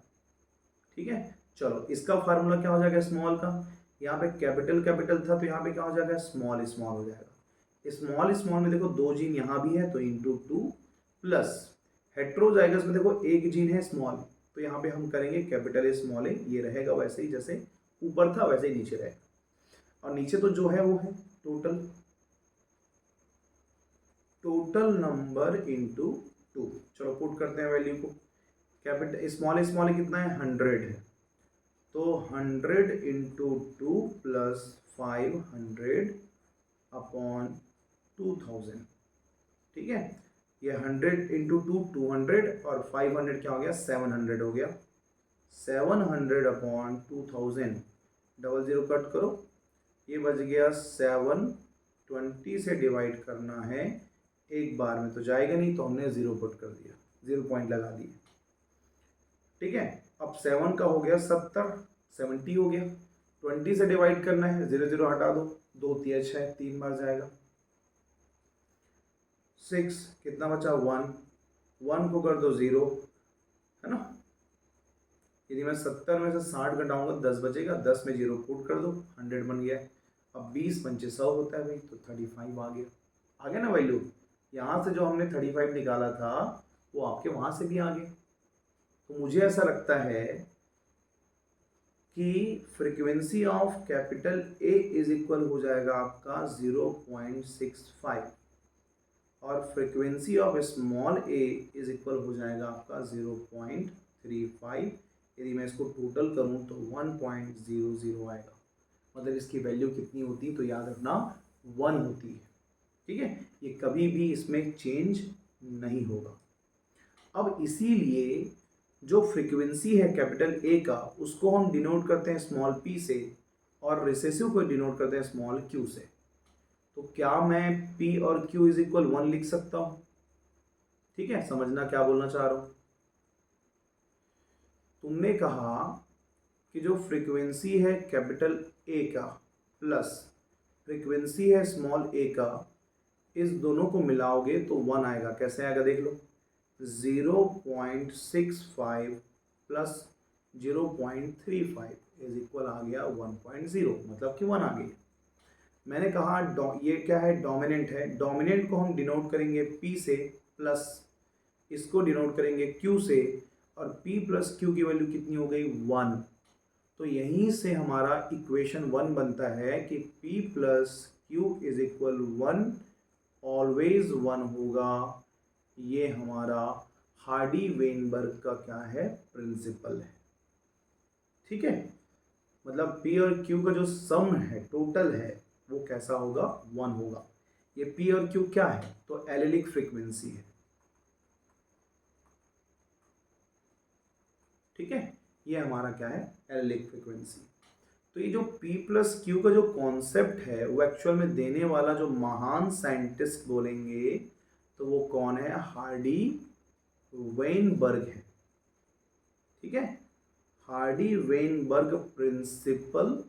ठीक है, चलो इसका फार्मूला क्या हो जाएगा स्मॉल का? यहाँ पे कैपिटल कैपिटल था तो यहाँ पे क्या हो जाएगा? स्मॉल स्मॉल हो जाएगा। स्मॉल स्मॉल में देखो 2 जीन यहाँ भी है तो इंटू 2 प्लस हेट्रोजाइगस में देखो एक जीन है स्मॉल, तो यहाँ पे हम करेंगे कैपिटल स्मॉल ए, ये रहेगा वैसे ही जैसे ऊपर था वैसे ही नीचे रहेगा। और नीचे तो जो है वो है टोटल नंबर इंटू 2। चलो पुट करते हैं वैल्यू को। कैपिटल स्मॉल स्मॉल कितना है? 100 है, तो 100 इंटू 2 प्लस 500 अपॉन 2000। ठीक है, ये 100 इंटू 2 200 और 500 क्या हो गया? 700 हो गया। 700 अपॉन 2000, डबल जीरो कट करो, ये बच गया 7। 20 से डिवाइड करना है एक बार में तो जाएगा नहीं, तो हमने 0 पुट कर दिया, 0 पॉइंट लगा दिए। ठीक है, अब 7 का हो गया 70, 70 हो गया। 20 से डिवाइड करना है, 0 0 हटा दो, 2 3 6, 3 बार जाएगा। 6 कितना बचा? 1, 1 को कर दो 0, है ना। यदि मैं 70 में से 60 घटाऊंगा 10 बचेगा, 10 में 0 पुट कर दो, 100 बन गया। अब 20 पंचे 100 होता है भाई, तो 35 आ गया ना वैल्यू। यहाँ से जो हमने 35 निकाला था वो आपके वहाँ से भी आ गया। तो मुझे ऐसा लगता है कि frequency of capital A is equal हो जाएगा आपका 0.65 और frequency of small A is equal हो जाएगा आपका 0.35। यदि मैं इसको टोटल करूं तो 1.00 आएगा। मतलब इसकी वैल्यू कितनी होती है? तो याद रखना 1 होती है। ठीक है, ये कभी भी इसमें चेंज नहीं होगा। अब इसीलिए जो फ्रीक्वेंसी है कैपिटल ए का उसको हम डिनोट करते हैं स्मॉल पी से और रिसेसिव को डिनोट करते हैं स्मॉल क्यू से। तो क्या मैं पी और क्यू इज इक्वल 1 लिख सकता हूं? ठीक है, समझना क्या बोलना चाह रहा हूं। तुमने कहा कि जो फ्रीक्वेंसी है कैपिटल ए का प्लस फ्रीक्वेंसी है स्मॉल ए का, इस दोनों को मिलाओगे तो 1 आएगा। कैसे आएगा देख लो, 0.65 प्लस 0.35 इज इक्वल आ गया 1.0, मतलब कि 1 आ गई। मैंने कहा ये क्या है? डोमिनेंट है। डोमिनेंट को हम डिनोट करेंगे P से प्लस इसको डिनोट करेंगे Q से, और P प्लस Q की वैल्यू कितनी हो गई? 1। तो यहीं से हमारा इक्वेशन 1 बनता है कि P plus Q is equal 1, always 1 होगा। ये हमारा हार्डी वेनबर्ग का क्या है? प्रिंसिपल है। ठीक है, मतलब P और Q का जो सम है, टोटल है, वो कैसा होगा? 1 होगा। ये P और Q क्या है? तो एलिलिक फ्रीक्वेंसी है। ठीक है, ये हमारा क्या है? Allelic frequency. तो ये जो P प्लस Q का जो कॉन्सेप्ट है वो एक्चुअल में देने वाला जो महान साइंटिस्ट बोलेंगे तो वो कौन है? हार्डी वेनबर्ग है। ठीक है, हार्डी वेनबर्ग प्रिंसिपल,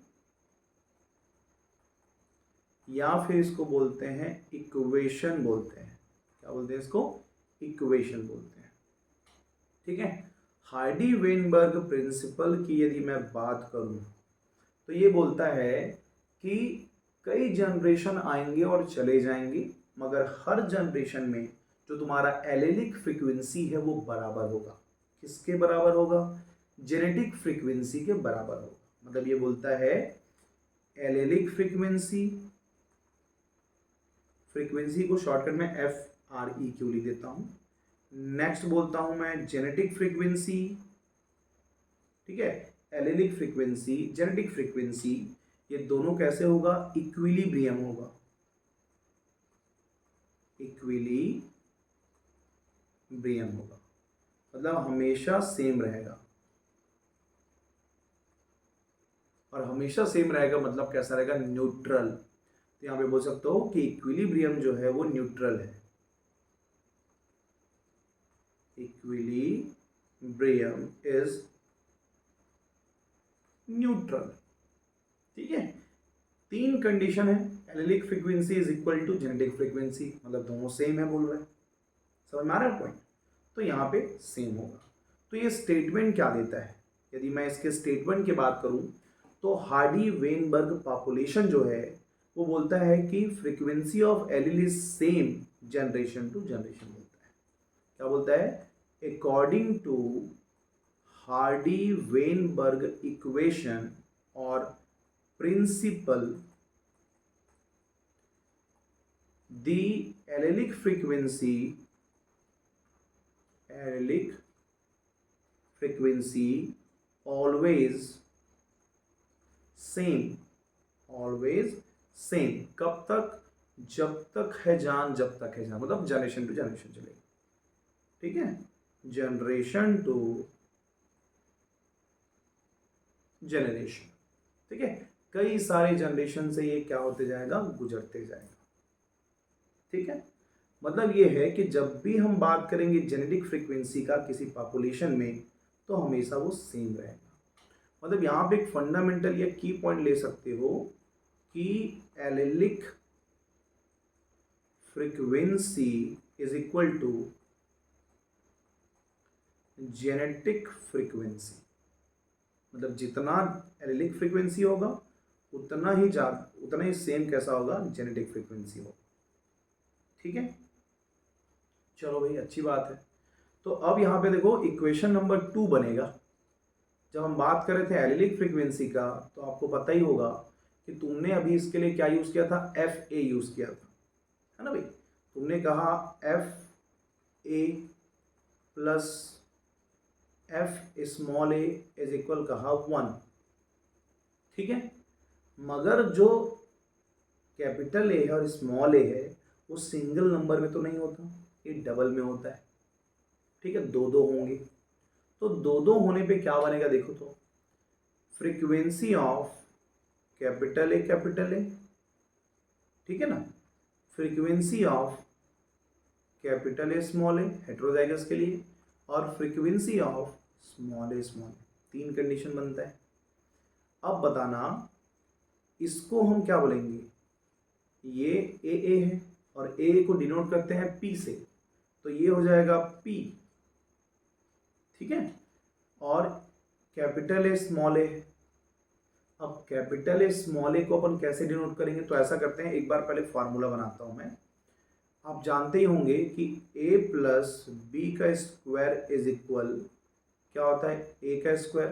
या फिर इसको बोलते हैं इक्वेशन बोलते हैं। क्या बोलते हैं इसको? इक्वेशन बोलते हैं। ठीक है, हार्डी वेनबर्ग प्रिंसिपल की यदि मैं बात करूं तो ये बोलता है कि कई जनरेशन आएंगे और चले जाएंगे, मगर हर जनरेशन में जो तुम्हारा एलिलिक फ्रीक्वेंसी है वो बराबर होगा। किसके बराबर होगा? जेनेटिक फ्रीक्वेंसी के बराबर होगा। मतलब ये बोलता है एलिलिक फ्रीक्वेंसी को शॉर्टकट में FREQ लिख देता हूं। नेक्स्ट बोलता हूं मैं जेनेटिक फ्रीक्वेंसी। ठीक है, एलिलिक फ्रीक्वेंसी, जेनेटिक फ्रीक्वेंसी, ये दोनों कैसे होगा, इक्विलिब्रियम होगा, इक्विलिब्रियम होगा, मतलब हमेशा सेम रहेगा। और हमेशा सेम रहेगा मतलब कैसा रहेगा, न्यूट्रल। तो यहां पे बोल सकते हो कि इक्विलिब्रियम जो है वो न्यूट्रल है, इक्विलिब्रियम इज न्यूट्रल। ठीक है, तीन कंडीशन है, allelic frequency is equal to genetic frequency, मतलब दोनों सेम है बोल रहे हैं, समझ में आ रहा है पॉइंट। तो यहाँ पे सेम होगा। तो ये स्टेटमेंट क्या देता है, यदि मैं इसके स्टेटमेंट की बात करूं तो हार्डी वेनबर्ग पॉपुलेशन जो है वो बोलता है कि frequency of allele is same generation to generation, बोलता है। क्या बोलता है, according to Hardy Weinberg equation और principle, the allelic frequency always same, कब तक, जब तक है जान, जब तक है जान, मतलब जनरेशन टू जनरेशन चलेगी। ठीक है, जनरेशन टू जनरेशन। ठीक है, कई सारे जनरेशन से ये क्या होते जाएगा, गुजरते जाएगा। ठीक है, मतलब ये है कि जब भी हम बात करेंगे जेनेटिक फ्रीक्वेंसी का किसी पॉपुलेशन में तो हमेशा वो सेम रहेगा। मतलब यहाँ पे एक फंडामेंटल या की पॉइंट ले सकते हो कि allelic frequency is equal to genetic frequency, मतलब जितना एलिलिक फ्रीक्वेंसी होगा उतना ही सेम कैसा होगा, जेनेटिक फ्रीक्वेंसी होगा। ठीक है, चलो भाई अच्छी बात है। तो अब यहाँ पे देखो इक्वेशन नंबर 2 बनेगा। जब हम बात कर रहे थे एलिलिक फ्रीक्वेंसी का तो आपको पता ही होगा कि तुमने अभी इसके लिए क्या यूज किया था, एफ ए यूज किया था, है ना भाई। तुमने कहा F A plus F small A is equal कहा 1। ठीक है, मगर जो कैपिटल ए है और स्मॉल ए है वो सिंगल नंबर में तो नहीं होता, ये डबल में होता है। ठीक है, दो दो होंगे, तो दो दो होने पे क्या बनेगा देखो, तो फ्रीक्वेंसी ऑफ कैपिटल ए, ठीक है ना, frequency of capital A small A heterozygous के लिए, और फ्रीक्वेंसी ऑफ स्मॉल ए, तीन कंडीशन बनता है। अब बताना इसको हम क्या बोलेंगे, ये ए है और ए को डिनोट करते हैं पी से, तो ये हो जाएगा पी। ठीक है, और कैपिटल ए स्मॉल ए, अब कैपिटल ए स्मॉल ए को अपन कैसे डिनोट करेंगे, तो ऐसा करते हैं, एक बार पहले फॉर्मूला बनाता हूं मैं। आप जानते ही होंगे कि a प्लस बी का स्क्वायर इज इक्वल क्या होता है, a का square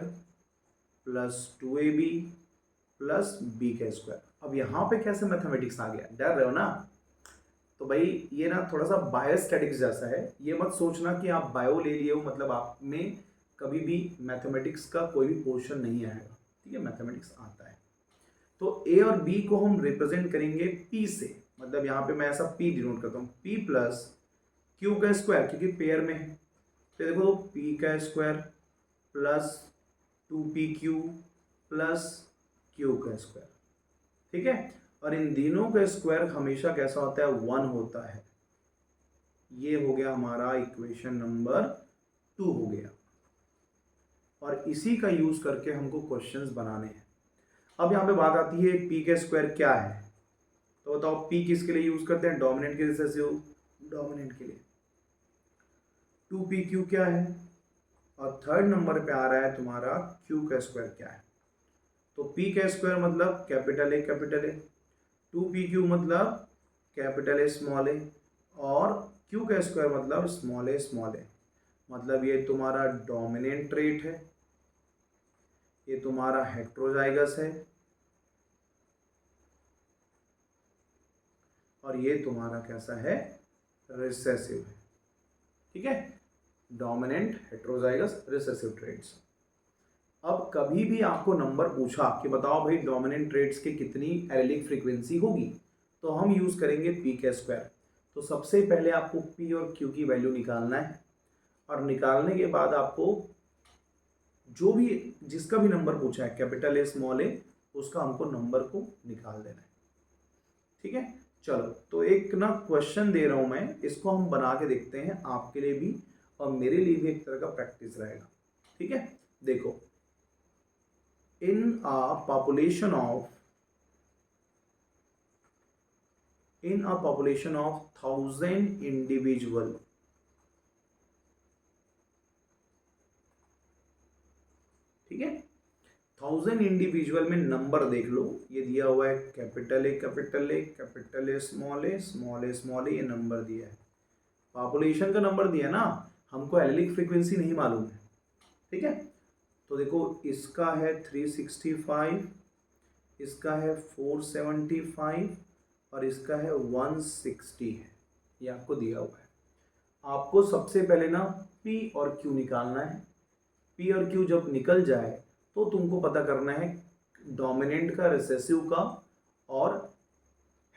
plus 2ab plus b का स्क्वायर। अब यहाँ पे कैसे मैथमेटिक्स आ गया, डर रहे हो ना, तो भाई ये ना थोड़ा सा बायोस्टैटिक्स जैसा है। ये मत सोचना कि आप बायो ले लिए हो मतलब आप में कभी भी मैथमेटिक्स का कोई भी पोर्शन नहीं आएगा। ठीक है, मैथमेटिक्स आता है। तो ए और बी को हम रिप्रेजेंट करेंगे पी से, मतलब यहाँ पे मैं ऐसा पी डिनोट करता हूँ, पी प्लस क्यू का स्क्वायर, क्योंकि पेयर में है तो देखो पी का square plus 2pq plus Q का स्क्वायर। ठीक है, और इन तीनों का स्क्वायर हमेशा कैसा होता है, 1 होता है। ये हो गया हमारा इक्वेशन नंबर 2 हो गया, और इसी का यूज करके हमको क्वेश्चंस बनाने हैं। अब यहाँ पे बात आती है पी का स्क्वायर क्या है, तो बताओ पी किसके लिए यूज करते हैं, डोमिनेंट के रिसेसिव, डोमिनेंट के लिए 2pq क्या है, और थर्ड नंबर पे आ रहा है तुम्हारा q का स्क्वायर क्या है। तो p का स्क्वायर मतलब कैपिटल ए, 2pq मतलब कैपिटल ए स्मॉल ए, और q का स्क्वायर मतलब स्मॉल ए, मतलब ये तुम्हारा डोमिनेंट ट्रेट है, ये तुम्हारा हेट्रोजाइगस है, और ये तुम्हारा कैसा है, रिसेसिव है। ठीक है, डोमिनेंट, हेट्रोजाइगस, रिसेसिव ट्रेट्स। अब कभी भी आपको नंबर पूछा कि बताओ भाई डोमिनेंट ट्रेड्स की कितनी एलिलिक फ्रीक्वेंसी होगी, तो हम यूज़ करेंगे पी का स्क्वायर। तो सबसे पहले आपको पी और क्यू की वैल्यू निकालना है, और निकालने के बाद आपको जो भी जिसका भी नंबर पूछा है कैपिटल ए स्मॉल ए, उसका हमको नंबर को निकाल देना है। ठीक है, चलो तो एक ना क्वेश्चन दे रहा हूं मैं, इसको हम बना के देखते हैं आपके लिए भी और मेरे लिए भी एक तरह का प्रैक्टिस रहेगा। ठीक है, देखो, in a population of 1000 individual, ठीक है, 1000 इंडिविजुअल में नंबर देख लो, ये दिया हुआ है capital A capital A capital A small A small A small A, ये नंबर दिया है, पॉपुलेशन का नंबर दिया ना, हमको एलिलिक फ्रीक्वेंसी नहीं मालूम है। ठीक है, तो देखो इसका है 365, इसका है 475 और इसका है 160 है, ये आपको दिया हुआ है। आपको सबसे पहले ना P और Q निकालना है। P और Q जब निकल जाए तो तुमको पता करना है डोमिनेंट का, रिसेसिव का और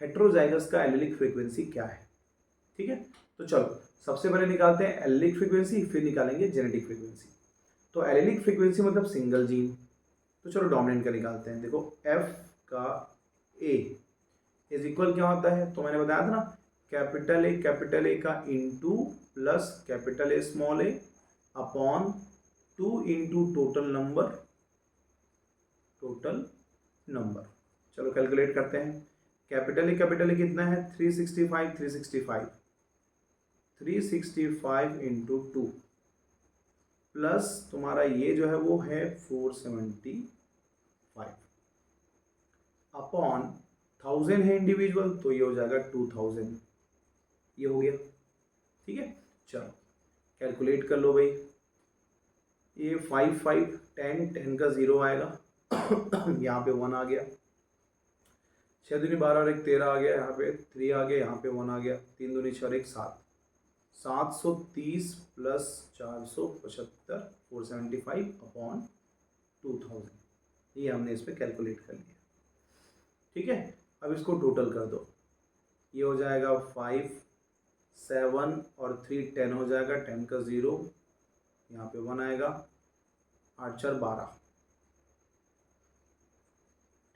हेट्रोजाइगस का एलिलिक फ्रीक्वेंसी क्या है। ठीक है, तो चलो सबसे पहले निकालते हैं एलिलिक फ्रीक्वेंसी, फिर निकालेंगे जेनेटिक फ्रीक्वेंसी। तो एलिलिक फ्रीक्वेंसी मतलब सिंगल जीन, तो चलो डोमिनेंट का निकालते हैं। देखो F का A इज इक्वल क्या होता है, तो मैंने बताया था ना, कैपिटल ए का into plus capital A small A upon 2 into total number. चलो कैलकुलेट करते हैं। कैपिटल ए कितना है, 365 इंटू 2 प्लस तुम्हारा ये जो है वो है 475 अपॉन 1000 है इंडिविजुअल, तो ये हो जाएगा 2000, ये हो गया। ठीक है, चलो कैलकुलेट कर लो भाई, ये 5 5 10 का 0 आएगा यहाँ पे 1 आ गया, 6 दूनी 12 और 1 13 आ गया, यहाँ पे 3 आ गया, यहाँ पे 1 आ गया, 3 दूनी 6 और 1 7, 730 प्लस 475 475 अपॉन 2000, ये हमने इस पर कैलकुलेट कर लिया। ठीक है, अब इसको टोटल कर दो, ये हो जाएगा 5 7 और 3 10 हो जाएगा, 10 का 0, यहाँ पे 1 आएगा, 8 4 12,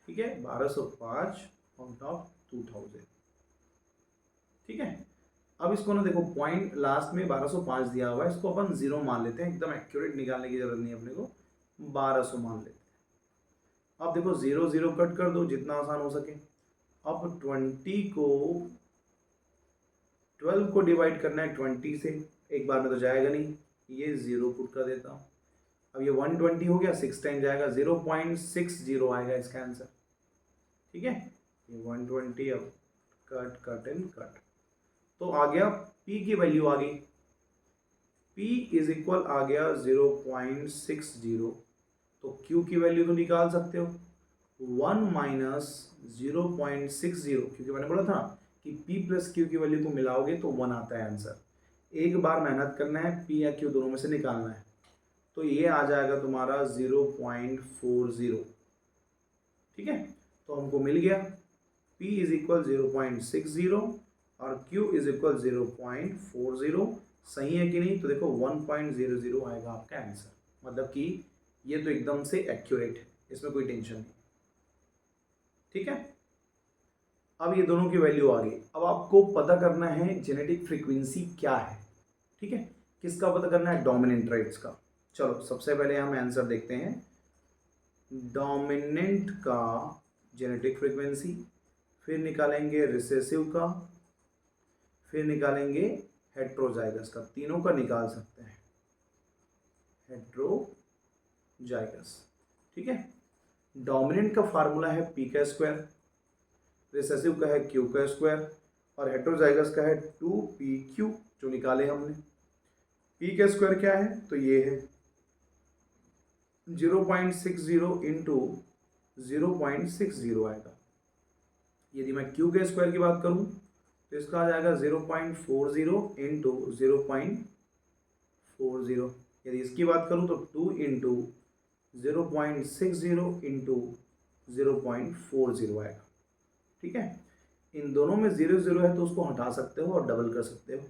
ठीक है, 1205 आउट ऑफ 2000। ठीक है, अब इसको ना देखो पॉइंट लास्ट में 1205 दिया हुआ है, इसको अपन 0 मान लेते हैं, एकदम एक्यूरेट निकालने की जरूरत नहीं है अपने को, 1200 मान लेते हैं। अब देखो 0 0 कट कर दो जितना आसान हो सके। अब 12 को डिवाइड करना है 20 से, एक बार में तो जाएगा नहीं, ये 0 पुट कर देता हूँ। अब ये 120 हो गया, 6 टाइम जाएगा, 0.60 आएगा इसका आंसर। ठीक है, ये 120 अब कट कट एंड कट, तो आ गया P की वैल्यू आ गई, P इज इक्वल आ गया 0.60, तो Q की वैल्यू तो निकाल सकते हो 1 माइनस 0.60, क्योंकि मैंने बोला था कि P प्लस Q की वैल्यू को मिलाओगे तो 1 आता है आंसर। एक बार मेहनत करना है, P या Q दोनों में से निकालना है, तो ये आ जाएगा तुम्हारा 0.40। ठीक है, तो हमको मिल गया P इज इक्वल 0.60 और Q इज इक्वल 0.40। सही है कि नहीं, तो देखो 1.00 आएगा आपका आंसर, मतलब कि ये तो एकदम से एक्यूरेट है, इसमें कोई टेंशन नहीं। ठीक है, अब ये दोनों की वैल्यू आ गई। अब आपको पता करना है जेनेटिक फ्रीक्वेंसी क्या है। ठीक है, किसका पता करना है, डोमिनेंट ट्रेड्स का। चलो सबसे पहले हम आंसर देखते हैं, डोमिनेंट का जेनेटिक फ्रीक्वेंसी, फिर निकालेंगे रिसेसिव का, फिर निकालेंगे हेट्रोजाइगस का, तीनों का निकाल सकते हैं हेट्रोजाइगस। ठीक है, डोमिनेंट का फार्मूला है P का स्क्वायर, रिसेसिव का है Q का स्क्वायर और हेट्रोजाइगस का है 2PQ जो निकाले हमने। P का स्क्वायर क्या है, तो ये है 0.60 इंटू 0.60 आएगा। यदि मैं Q के स्क्वायर की बात करूं तो इसका आ जाएगा 0.40 इंटू 0.40। यदि इसकी बात करूं तो 2 इंटू 0.60 इंटू 0.40 आएगा। ठीक है, इन दोनों में 0 है तो उसको हटा सकते हो और डबल कर सकते हो।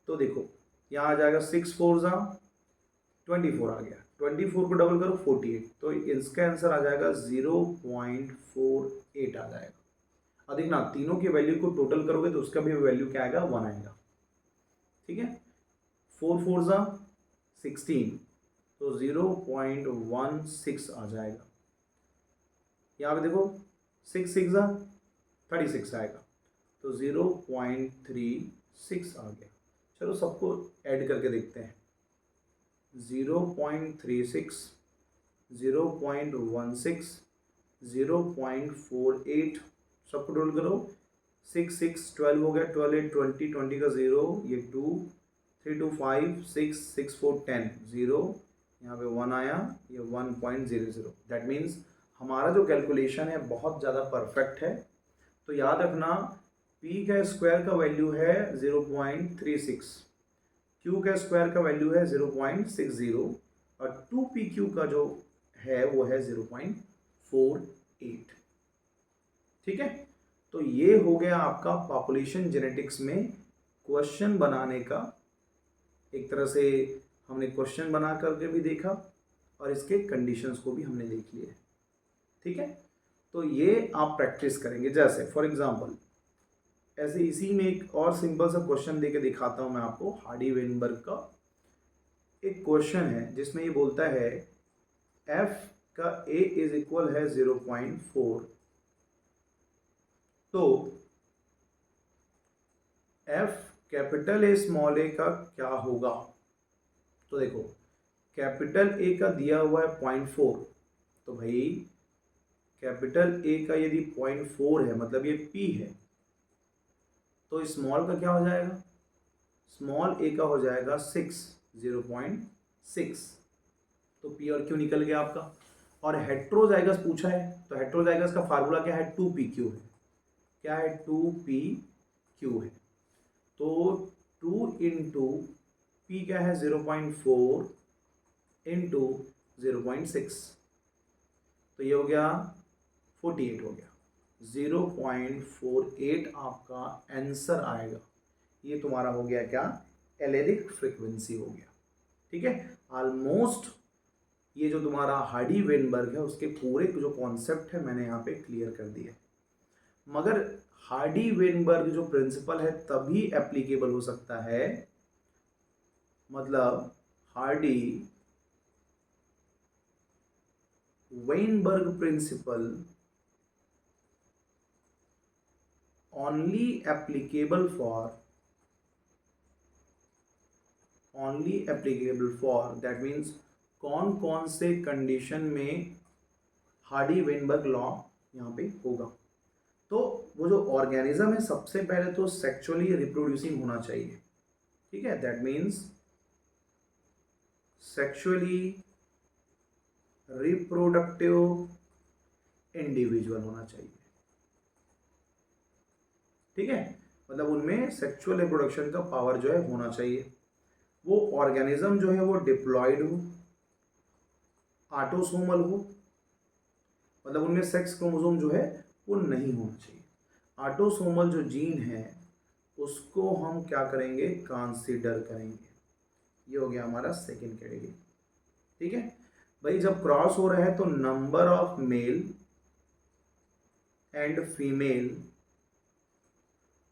तो देखो यहाँ आ जाएगा 6 4 24 आ गया, 24 को डबल करो 48, तो इसका आंसर आ जाएगा 0.48 आ जाएगा। अब देखना तीनों की वैल्यू को टोटल करोगे तो उसका भी वैल्यू क्या आएगा, 1 आएगा। ठीक है, 4 4 16, तो 0.16 आ जाएगा। यहाँ पे देखो 6 6 36 आएगा, तो 0.36 आ गया। चलो सबको ऐड करके देखते हैं, 0.36, 0.16, 0.48, सबको टोटल करो, 6 6 12 हो गया, 12 8 20, 20 का 0, ये 2, 3 2 5, 6 6 4 10, 0, यहाँ पे 1 आया, ये 1.00। दैट मीन्स हमारा जो कैलकुलेशन है बहुत ज़्यादा परफेक्ट है। तो याद रखना p का स्क्वायर का वैल्यू है 0.36, q का स्क्वायर का वैल्यू है 0.60 और 2pq का जो है वो है 0.48। ठीक है, तो ये हो गया आपका पॉपुलेशन जेनेटिक्स में क्वेश्चन बनाने का। एक तरह से हमने क्वेश्चन बना करके भी देखा और इसके कंडीशंस को भी हमने देख लिए। ठीक है, तो ये आप प्रैक्टिस करेंगे। जैसे फॉर एग्जांपल ऐसे इसी में एक और सिंपल सा क्वेश्चन देके दिखाता हूं मैं आपको। हार्डी वेनबर्ग का एक क्वेश्चन है जिसमें ये बोलता है f का a इज इक्वल है 0.4, तो f कैपिटल ए स्मॉल ए का क्या होगा। तो देखो कैपिटल ए का दिया हुआ है 0.4, तो भाई कैपिटल ए का यदि 0.4 है मतलब ये p है, तो स्मॉल का क्या हो जाएगा, स्मॉल ए का हो जाएगा 6, 0.6, तो p और q निकल गया आपका। और हेट्रोजाइगस पूछा है, तो हेट्रोजाइगस का फार्मूला क्या है, 2pq है। क्या है, 2pq है। तो 2 इंटू p क्या है 0.4 इंटू 0.6, तो ये हो गया 48 हो गया। 0.48 आपका आंसर आएगा। ये तुम्हारा हो गया क्या, एलेलिक फ्रीक्वेंसी हो गया। ठीक है, ऑलमोस्ट ये जो तुम्हारा हार्डी वेनबर्ग है उसके पूरे जो कॉन्सेप्ट है मैंने यहाँ पे क्लियर कर दिया। मगर हार्डी वेनबर्ग जो प्रिंसिपल है तभी एप्लीकेबल हो सकता है, मतलब Hardy Weinberg principle only applicable for that means कौन कौन से कंडीशन में हार्डी वेनबर्ग लॉ यहाँ पे होगा। तो वो जो ऑर्गेनिज्म है सबसे पहले तो सेक्सुअली रिप्रोड्यूसिंग होना चाहिए। ठीक है, that means sexually reproductive individual होना चाहिए। ठीक है, मतलब उनमें सेक्सुअल रिप्रोडक्शन का पावर जो है होना चाहिए। वो ऑर्गेनिज्म जो है वो डिप्लॉयड हो, ऑटोसोमल हो, मतलब उनमें सेक्स क्रोमोसोम जो है वो नहीं होना चाहिए। ऑटोसोमल जो जीन है उसको हम क्या करेंगे, कंसीडर करेंगे। ये हो गया हमारा सेकंड कैटेगरी। ठीक है भाई, जब क्रॉस हो रहा है तो number of male and female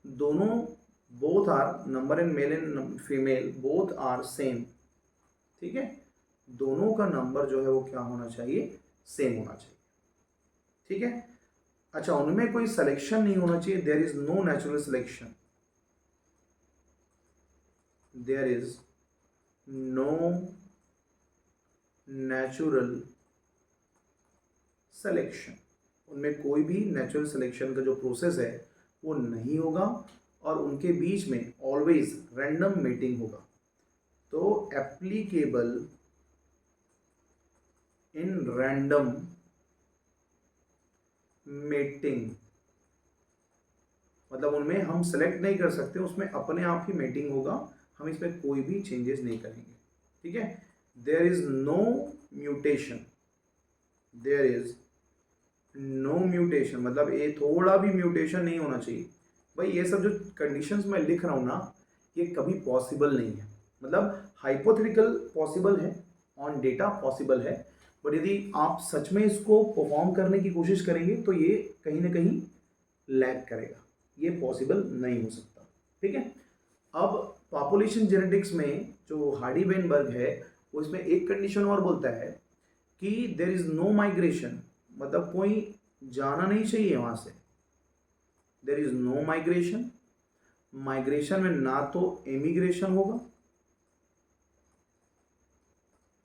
दोनों, both are, number in male and female both are same. ठीक है, दोनों का नंबर जो है वो क्या होना चाहिए, सेम होना चाहिए। ठीक है, अच्छा उनमें कोई सिलेक्शन नहीं होना चाहिए, there is no natural selection, there is no natural selection. उनमें कोई भी नेचुरल सिलेक्शन का जो प्रोसेस है वो नहीं होगा और उनके बीच में ऑलवेज रैंडम मेटिंग होगा। तो एप्लीकेबल इन रैंडम मेटिंग, मतलब उनमें हम सेलेक्ट नहीं कर सकते, उसमें अपने आप ही मेटिंग होगा, हम इसमें कोई भी चेंजेस नहीं करेंगे। ठीक है, there is no mutation, there is no mutation मतलब ये थोड़ा भी म्यूटेशन नहीं होना चाहिए। भाई ये सब जो कंडीशंस मैं लिख रहा हूँ ना, ये कभी पॉसिबल नहीं है, मतलब हाइपोथेटिकल पॉसिबल है, ऑन डेटा पॉसिबल है, बट यदि आप सच में इसको परफॉर्म करने की कोशिश करेंगे तो ये कहीं ना कहीं लैग करेगा, ये पॉसिबल नहीं हो सकता। ठीक है, अब पॉपुलेशन जेनेटिक्स में जो हार्डी वेनबर्ग है वो इसमें एक कंडीशन और बोलता है कि देर इज नो माइग्रेशन, मतलब कोई जाना नहीं चाहिए वहां से। There is no migration, migration में ना तो इमिग्रेशन होगा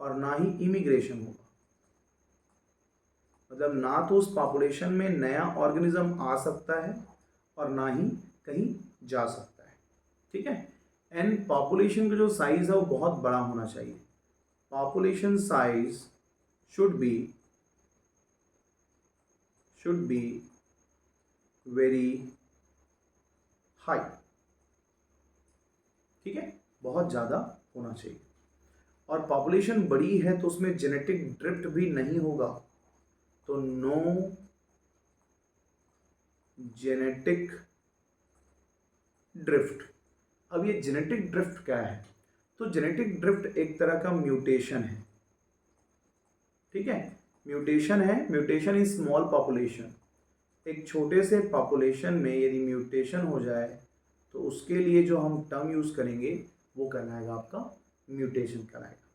और ना ही इमिग्रेशन होगा, मतलब ना तो उस पॉपुलेशन में नया ऑर्गेनिज्म आ सकता है और ना ही कहीं जा सकता है। ठीक है, एंड पॉपुलेशन का जो साइज है वो बहुत बड़ा होना चाहिए। Population size should be very high। ठीक है, बहुत ज़्यादा होना चाहिए, और पॉपुलेशन बड़ी है तो उसमें जेनेटिक ड्रिफ्ट भी नहीं होगा, तो नो जेनेटिक ड्रिफ्ट। अब ये जेनेटिक ड्रिफ्ट क्या है? तो जेनेटिक ड्रिफ्ट एक तरह का म्यूटेशन है। ठीक है, म्यूटेशन है, म्यूटेशन इन स्मॉल पॉपुलेशन, एक छोटे से पॉपुलेशन में यदि म्यूटेशन हो जाए तो उसके लिए जो हम टर्म यूज़ करेंगे वो कहलाएगा आपका म्यूटेशन कहलाएगा।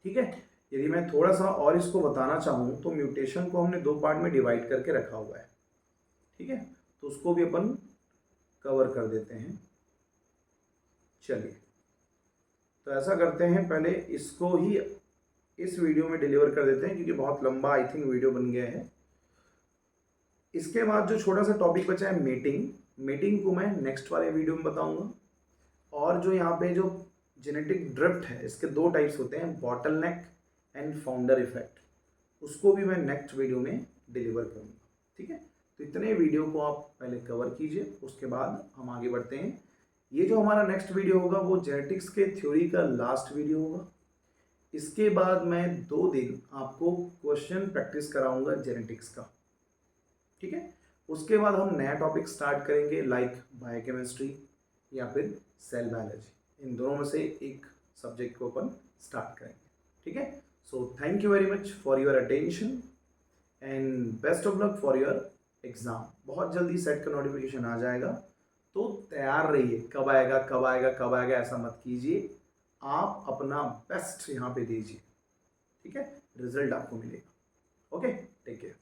ठीक है, यदि मैं थोड़ा सा और इसको बताना चाहूँ तो म्यूटेशन को हमने दो पार्ट में डिवाइड करके रखा हुआ है। ठीक है, तो उसको भी अपन कवर कर देते हैं। चलिए, तो ऐसा करते हैं, पहले इसको ही इस वीडियो में डिलीवर कर देते हैं क्योंकि बहुत लंबा आई थिंक वीडियो बन गया है। इसके बाद जो छोटा सा टॉपिक बचा है मेटिंग, मेटिंग को मैं नेक्स्ट वाले वीडियो में बताऊंगा। और जो यहाँ पे जो जेनेटिक ड्रिफ्ट है इसके दो टाइप्स होते हैं, bottle neck and founder effect, उसको भी मैं नेक्स्ट वीडियो में डिलीवर करूँगा। ठीक है, तो इतने वीडियो को आप पहले कवर कीजिए, उसके बाद हम आगे बढ़ते हैं। ये जो हमारा नेक्स्ट वीडियो होगा वो जेनेटिक्स के थ्योरी का लास्ट वीडियो होगा। इसके बाद मैं 2 दिन आपको क्वेश्चन प्रैक्टिस कराऊंगा जेनेटिक्स का। ठीक है, उसके बाद हम नया टॉपिक स्टार्ट करेंगे लाइक बायोकेमिस्ट्री या फिर सेल बायोलॉजी, इन दोनों में से एक सब्जेक्ट को अपन स्टार्ट करेंगे। ठीक है, so thank you very much for your attention and best of luck for your exam. बहुत जल्दी सेट का नोटिफिकेशन आ जाएगा, तो तैयार रहिए, कब आएगा कब आएगा कब आएगा ऐसा मत कीजिए, आप अपना बेस्ट यहाँ पे दीजिए। ठीक है, रिजल्ट आपको मिलेगा। Okay, take care.